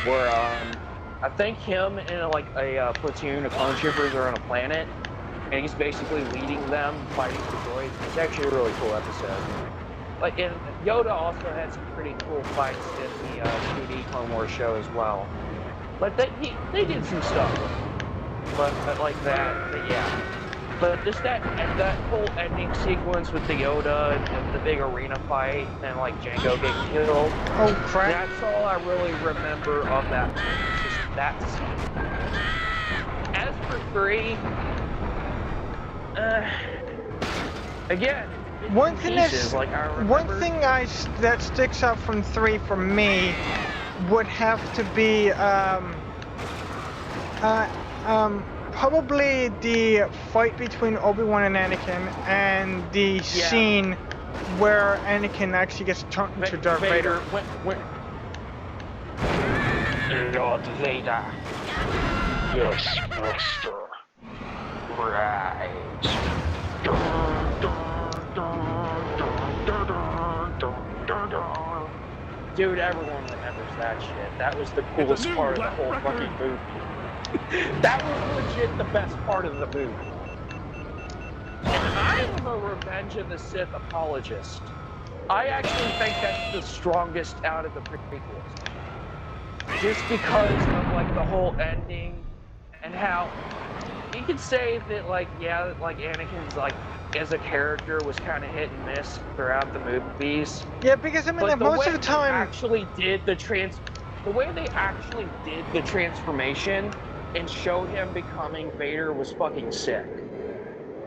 where I think him and like a platoon of clone troopers are on a planet, and he's basically leading them fighting the droids. It's actually a really cool episode. Like, and Yoda also had some pretty cool fights in the 2D Clone Wars show as well. But they did some stuff, but like that. But yeah. But just that whole ending sequence with the Yoda and the big arena fight and like Jango getting killed. Oh crap! That's all I really remember of that. Just that scene. As for 3, again, one thing pieces, like I remember, one thing that sticks out from 3 for me would have to be probably the fight between Obi-Wan and Anakin, and the scene where Anakin actually gets turned into Darth Vader. Lord Vader. Yes, master. Right. Dude, everyone remembers that shit. That was the coolest part of the whole fucking movie. That was legit the best part of the movie. And I am a Revenge of the Sith apologist. I actually think that's the strongest out of the prequels. Just because of like the whole ending and how you could say that like like Anakin's like as a character was kind of hit and miss throughout the movies. Yeah, because I mean like, most of the time the way they actually did the transformation and showed him becoming Vader was fucking sick.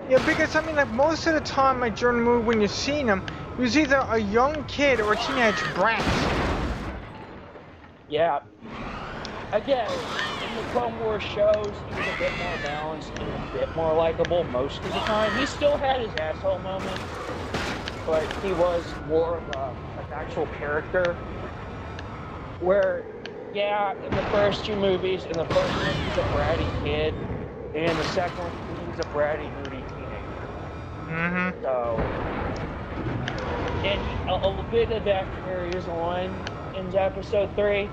Yeah, because I mean like most of the time like during the movie when you're seeing him, he was either a young kid or a teenage brat. Yeah. Again, in the Clone Wars shows, he was a bit more balanced and a bit more likable most of the time. He still had his asshole moments, but he was more of an actual character. Where Yeah, in the first two movies, in the first one he's a bratty kid, and the second one he's a bratty moody teenager. Mm-hmm. So, and a bit of that carries on in episode 3.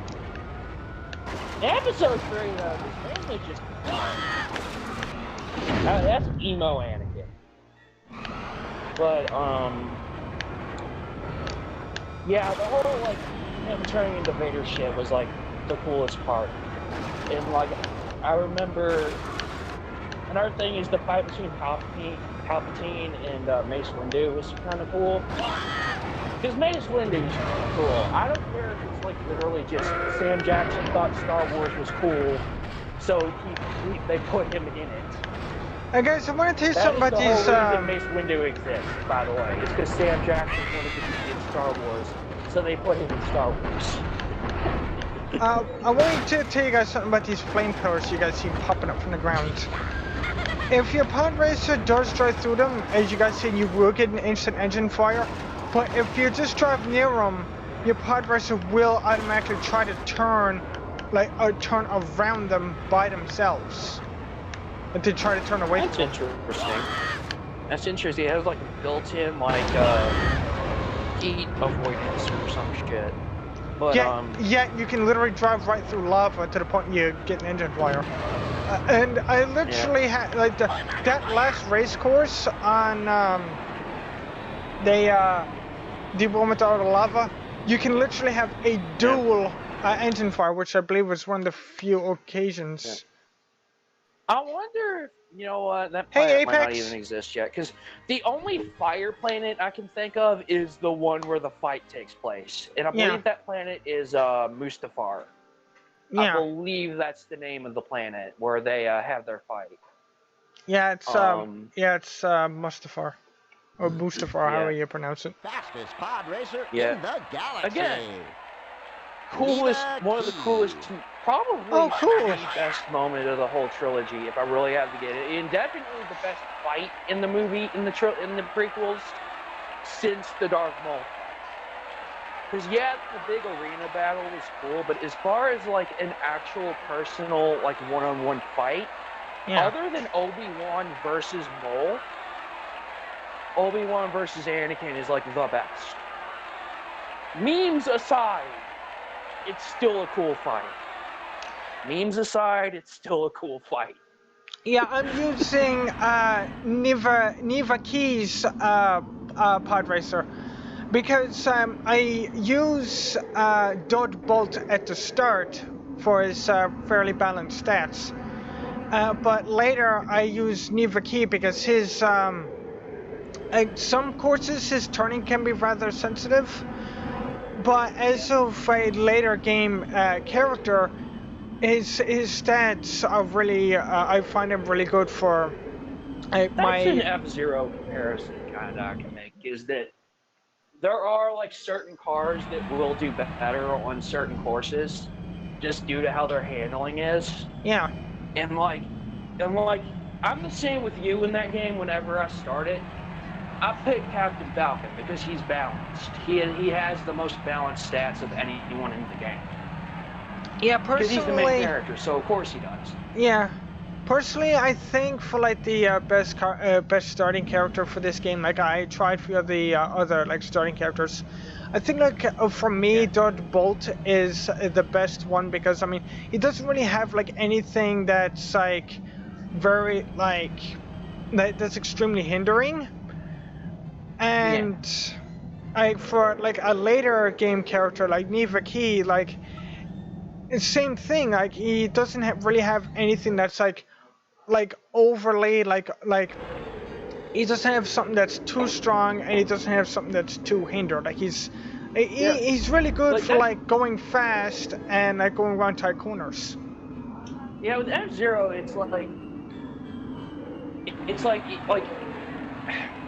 In episode 3, though, his family just that's emo Anakin. But yeah, the whole like him turning into Vader shit was like the coolest part. And like I remember another thing is the fight between Palpatine and Mace Windu was kind of cool. Because Mace Windu's cool. I don't care if it's like literally just Sam Jackson thought Star Wars was cool, so they put him in it. Hey guys, I want to tell you something about these. That's the whole reason Mace Windu exists, by the way. It's because Sam Jackson wanted to be in Star Wars, so they put him in Star Wars. I wanted to tell you guys something about these flamethrowers you guys see popping up from the ground. If your pod racer does drive through them, as you guys see, you will get an instant engine fire. But if you just drive near them, your pod racer will automatically try to turn, turn around them by themselves. And to try to turn away from them. That's interesting. That's interesting. It has like a built-in heat avoidance or some shit. But yeah, you can literally drive right through lava to the point you get an engine fire. And I literally had like that last race course on the one with all the lava. You can literally have a dual engine fire, which I believe was one of the few occasions. Yeah. I wonder if, you know what, that Hey, planet might not Apex. even exist yet. Because the only fire planet I can think of is the one where the fight takes place. And I believe that planet is Mustafar. Yeah. I believe that's the name of the planet where they have their fight. Yeah, it's Mustafar. Or Mustafar, however you pronounce it. Fastest pod racer Yeah. in the galaxy. Again, one of the coolest, probably the best moment of the whole trilogy, if I really have to get it. And definitely the best fight in the movie, in the prequels, since the Darth Maul. Because yeah, the big arena battle was cool, but as far as like an actual personal, like one-on-one fight, other than Obi-Wan versus Maul, Obi-Wan versus Anakin is like the best. Memes aside, it's still a cool fight. Memes aside, it's still a cool fight. Yeah, I'm using Neva Key's pod racer because I use Dud Bolt at the start for his fairly balanced stats. But later I use Neva Key because his some courses his turning can be rather sensitive. But as of a later game character, his stats are really I find him really good for That's an F-Zero comparison kind of I can make, is that there are like certain cars that will do better on certain courses just due to how their handling is. Yeah. And like I'm the same with you in that game. Whenever I start it, I pick Captain Falcon because he's balanced. He has the most balanced stats of anyone in the game. Yeah, personally, because he's the main character, so of course he does. Yeah, personally, I think for like the best starting character for this game, like I tried for the other like starting characters, I think like for me, Dud Bolt is the best one because I mean he doesn't really have like anything that's like very like that's extremely hindering, and for like a later game character like Neva Key, like. Same thing, like he doesn't really have anything that's like overly like he doesn't have something that's too strong and he doesn't have something that's too hindered. Like he's really good like for like going fast and like going around tight corners. Yeah, with F-Zero it's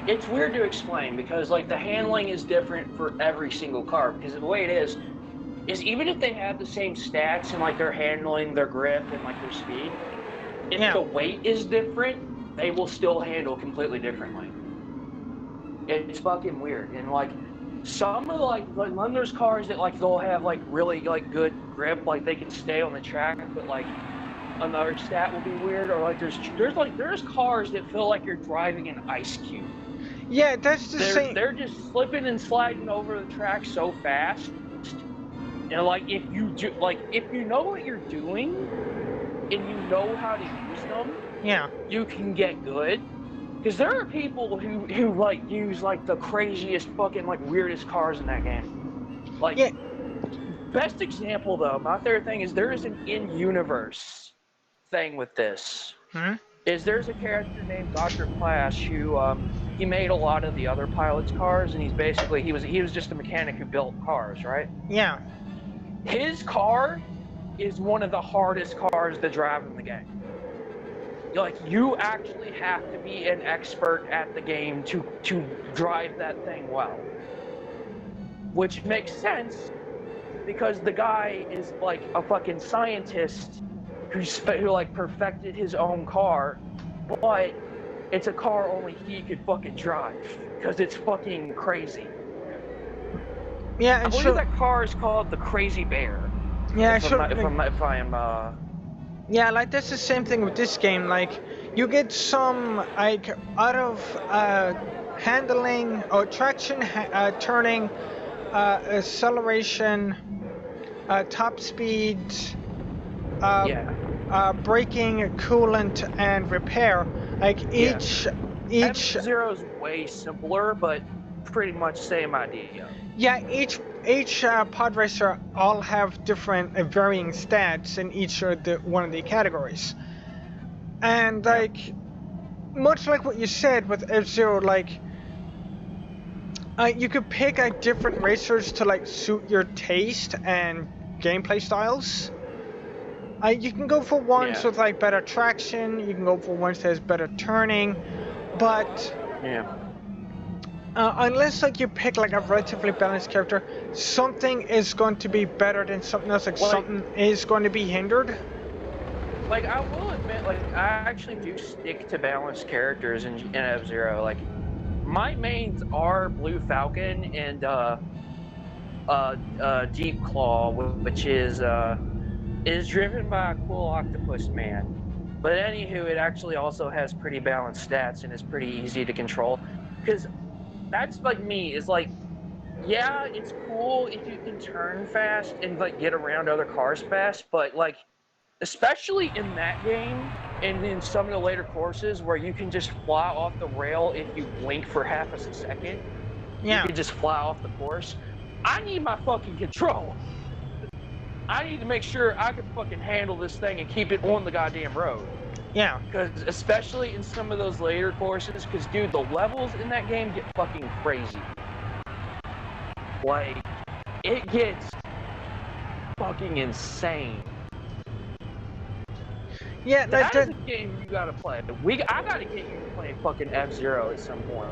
it's weird to explain because like the handling is different for every single car because the way it is even if they have the same stats and like their handling, their grip, and like their speed, if the weight is different, they will still handle completely differently. It's fucking weird. And like some of like when there's cars that like they'll have like really like good grip, like they can stay on the track, but like another stat will be weird, or like there's cars that feel like you're driving an ice cube. Yeah, that's the same. They're just slipping and sliding over the track so fast. And like if you know what you're doing and you know how to use them, Yeah. you can get good. Because there are people who like use like the craziest fucking like weirdest cars in that game. Like Yeah. Best example though, my favorite thing is there is an in-universe thing with this. Hmm? Is there's a character named Dr. Clash who he made a lot of the other pilots' cars, and he was just a mechanic who built cars, right? Yeah. His car is one of the hardest cars to drive in the game. Like you actually have to be an expert at the game to drive that thing well, which makes sense because the guy is like a fucking scientist who like perfected his own car, but it's a car only he could fucking drive because it's fucking crazy. Yeah, I and believe so that car is called the Crazy Bear. yeah, If so I am yeah, like that's the same thing with this game. Like you get some like out of handling or traction, turning, acceleration, top speed, yeah. braking, coolant, and repair. Like each F-Zero's way simpler, but pretty much same idea. yeah, each pod racer all have different varying stats in each of the one of the categories, and like much like what you said with F-Zero, like you could pick like different racers to like suit your taste and gameplay styles. You can go for ones with like better traction. You can go for ones that has better turning, but unless like you pick like a relatively balanced character, something is going to be better than something else. Like something is going to be hindered. Like I will admit, like I actually do stick to balanced characters in F-Zero. Like my mains are Blue Falcon and Deep Claw, which is driven by a cool octopus man. But anywho, it actually also has pretty balanced stats and is pretty easy to control. Because that's like me, is like, yeah, it's cool if you can turn fast and like get around other cars fast, but like, especially in that game and in some of the later courses where you can just fly off the rail if you blink for half a second. Yeah. You can just fly off the course. I need my fucking control. I need to make sure I can fucking handle this thing and keep it on the goddamn road. Yeah. Because especially in some of those later courses, because dude, the levels in that game get fucking crazy. Like, it gets fucking insane. Yeah, that's a game you gotta play. I gotta get you to play fucking F-Zero at some point.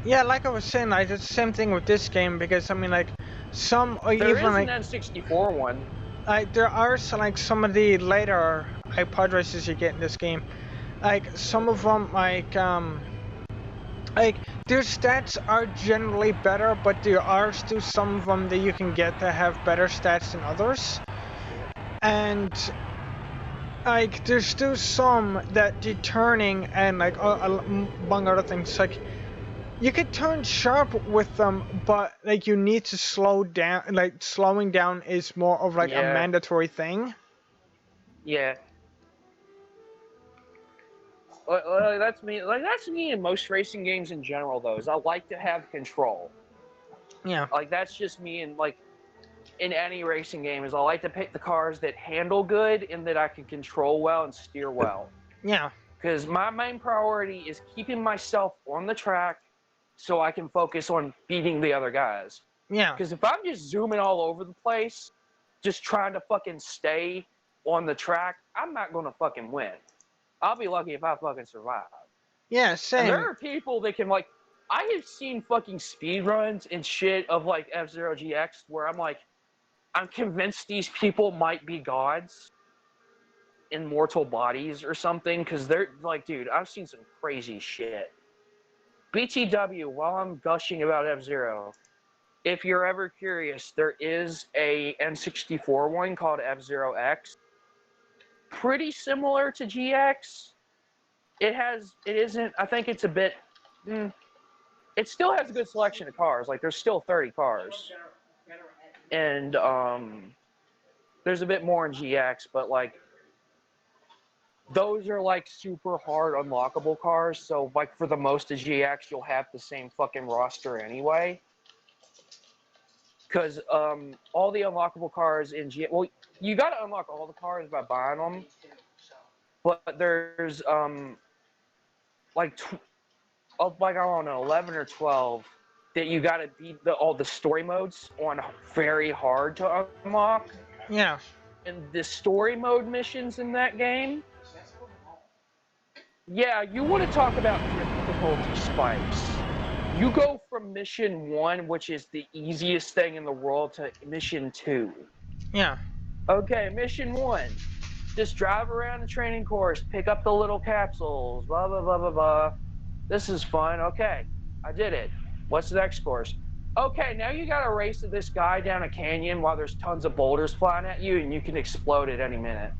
Yeah, like I was saying, like it's the same thing with this game because I mean, like some or there even is like an N64 one. Like there are like some of the later pod races you get in this game, like some of them like their stats are generally better, but there are still some of them that you can get that have better stats than others, and like there's still some that the turning and like among other things, like you could turn sharp with them, but like you need to slow down. Like slowing down is more of like a mandatory thing. Yeah. That's me. Like that's me in most racing games in general, though. Is I like to have control. Yeah. Like that's just me, and like in any racing game, is I like to pick the cars that handle good and that I can control well and steer well. Yeah. Because my main priority is keeping myself on the track, so I can focus on beating the other guys. Yeah. Because if I'm just zooming all over the place, just trying to fucking stay on the track, I'm not gonna fucking win. I'll be lucky if I fucking survive. Yeah, same. And there are people that can like, I have seen fucking speed runs and shit of like F-Zero GX where I'm like, I'm convinced these people might be gods in mortal bodies or something, because they're like, dude, I've seen some crazy shit. BTW, while I'm gushing about F-Zero, if you're ever curious, there is a N64 one called F-Zero X. Pretty similar to GX. It isn't, I think it's a bit, it still has a good selection of cars. Like, there's still 30 cars. And, there's a bit more in GX, but, like, those are, like, super hard unlockable cars. So, like, for the most of GX, you'll have the same fucking roster anyway. Because, all the unlockable cars in GX, well, you gotta unlock all the cars by buying them. But there's, like, I don't know, 11 or 12 that you gotta beat all the story modes on very hard to unlock. Yeah. And the story mode missions in that game, yeah, you want to talk about difficulty spikes. You go from mission 1, which is the easiest thing in the world, to mission 2. Yeah. Okay, mission 1. Just drive around the training course, pick up the little capsules, blah, blah, blah, blah, blah. This is fun. Okay, I did it. What's the next course? Okay, now you gotta race this guy down a canyon while there's tons of boulders flying at you and you can explode at any minute.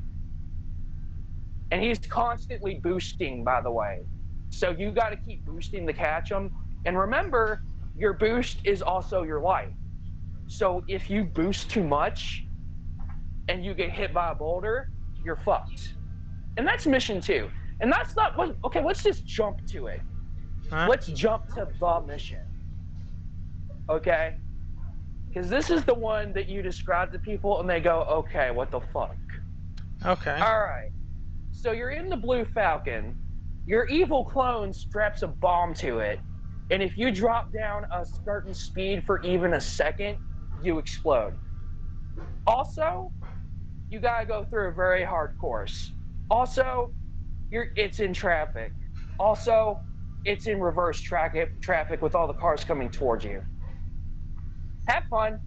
And he's constantly boosting, by the way. So you gotta keep boosting to catch him. And remember, your boost is also your life. So if you boost too much and you get hit by a boulder, you're fucked. And that's mission 2. And that's not what, okay, let's just jump to it. Huh? Let's jump to the mission. Okay? Because this is the one that you describe to people and they go, okay, what the fuck? Okay. Alright. So you're in the Blue Falcon. Your evil clone straps a bomb to it. And if you drop down a certain speed for even a second, you explode. Also, you gotta go through a very hard course. Also, it's in traffic. Also, it's in reverse traffic with all the cars coming towards you. Have fun.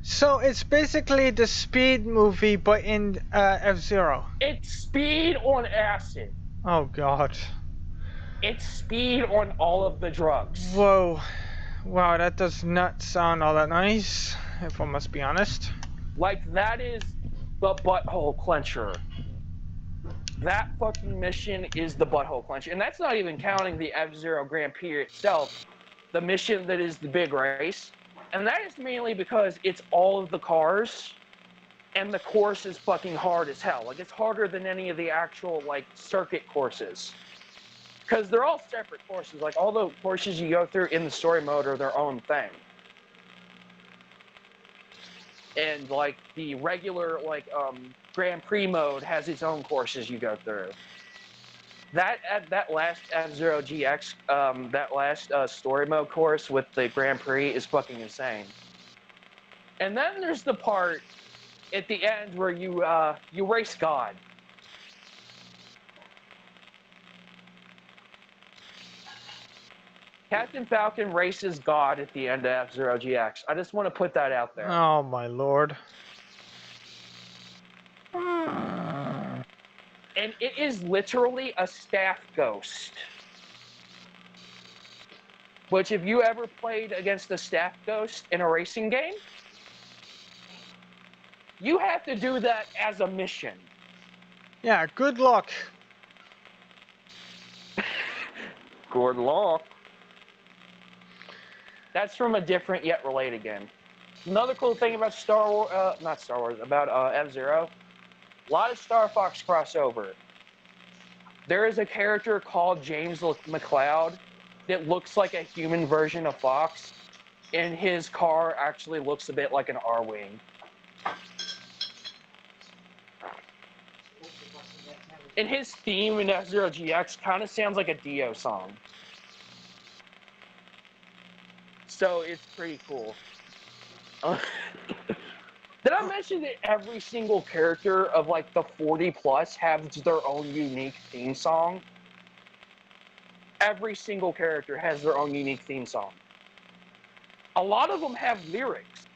So it's basically the Speed movie, but in F-Zero. It's Speed on acid. Oh God. It's Speed on all of the drugs. Whoa. Wow, that does not sound all that nice, if I must be honest. Like, that is the butthole clencher. That fucking mission is the butthole clencher. And that's not even counting the F-Zero Grand Prix itself, the mission that is the big race. And that is mainly because it's all of the cars, and the course is fucking hard as hell. Like, it's harder than any of the actual, like, circuit courses. Because they're all separate courses. Like, all the courses you go through in the story mode are their own thing. And, like, the regular, like, Grand Prix mode has its own courses you go through. That last F-Zero GX, that last story mode course with the Grand Prix is fucking insane. And then there's the part at the end where you race God. Captain Falcon races God at the end of F-Zero GX. I just want to put that out there. Oh my lord. And it is literally a staff ghost. Which, if you ever played against a staff ghost in a racing game, you have to do that as a mission. Yeah, good luck. Good luck. That's from a different yet related game. Another cool thing about about F-Zero, a lot of Star Fox crossover. There is a character called James McLeod that looks like a human version of Fox, and his car actually looks a bit like an R-Wing. And his theme in F-Zero GX kind of sounds like a Dio song. So it's pretty cool. Did I mention that every single character of like the 40 plus has their own unique theme song? Every single character has their own unique theme song. A lot of them have lyrics.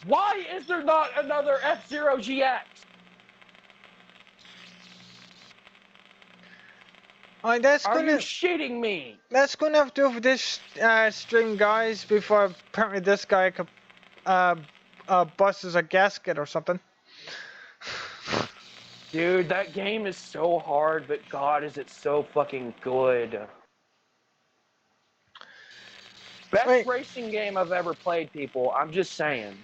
Why is there not another F-Zero GX? That's Are gonna you shitting me? that's gonna have to do for this stream, guys. Before apparently this guy could busts a gasket or something. Dude, that game is so hard, but God, is it so fucking good. Best Wait. racing game I've ever played, people. I'm just saying.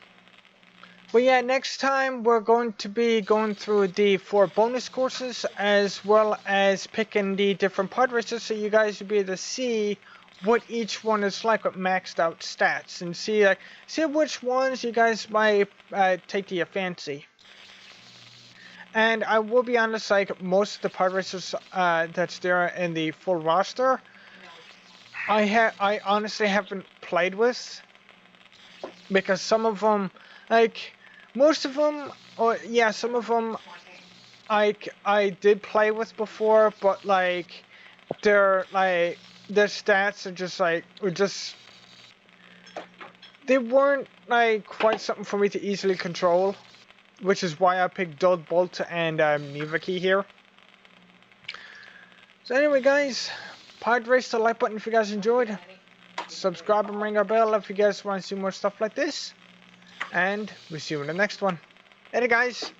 Well, yeah, next time we're going to be going through the 4 bonus courses as well as picking the different pod races, so you guys will be able to see what each one is like with maxed out stats and see which ones you guys might take to your fancy. And I will be honest, like most of the pod racers that's there in the full roster, I honestly haven't played with, because some of them, like most of them, or yeah, some of them I did play with before, but like their stats are just they weren't like quite something for me to easily control, which is why I picked Dud Bolt and Nivaki here. So anyway, guys, race the like button if you guys enjoyed. Subscribe and ring our bell if you guys want to see more stuff like this. And we'll see you in the next one. Later, guys.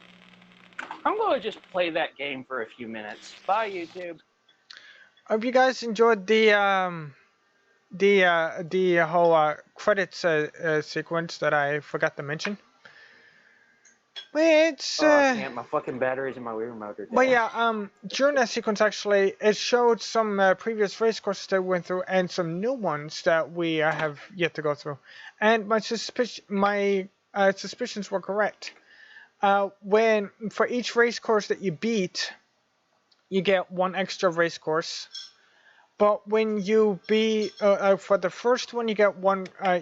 I'm gonna just play that game for a few minutes. Bye, YouTube. I hope you guys enjoyed the whole credits sequence that I forgot to mention. But it's I can't. My fucking batteries in my Wii remote are dead. but yeah, during that sequence actually, it showed some previous race courses that we went through and some new ones that we have yet to go through. And my suspicions were correct. When for each race course that you beat, you get 1 extra race course. But when you beat for the first one, you get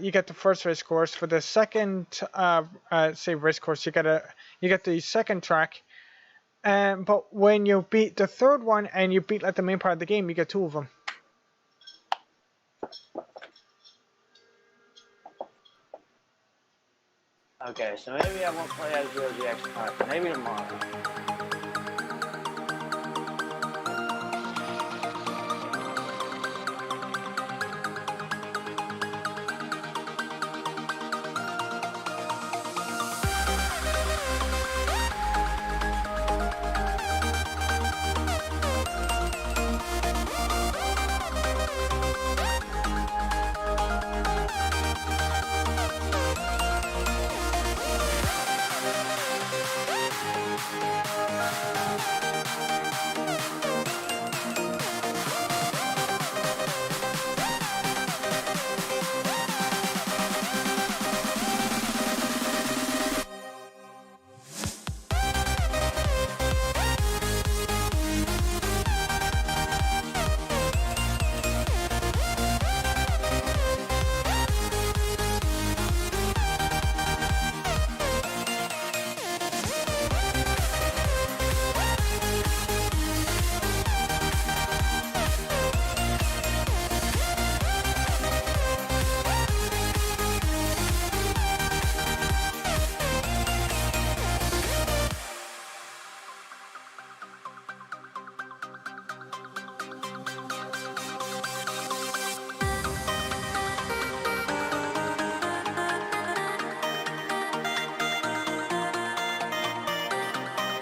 you get the first race course. For the second, say race course, you get the second track. But when you beat the third one and you beat like the main part of the game, you get 2 of them. Okay, so maybe I won't play as good as the X-Pac. Maybe tomorrow.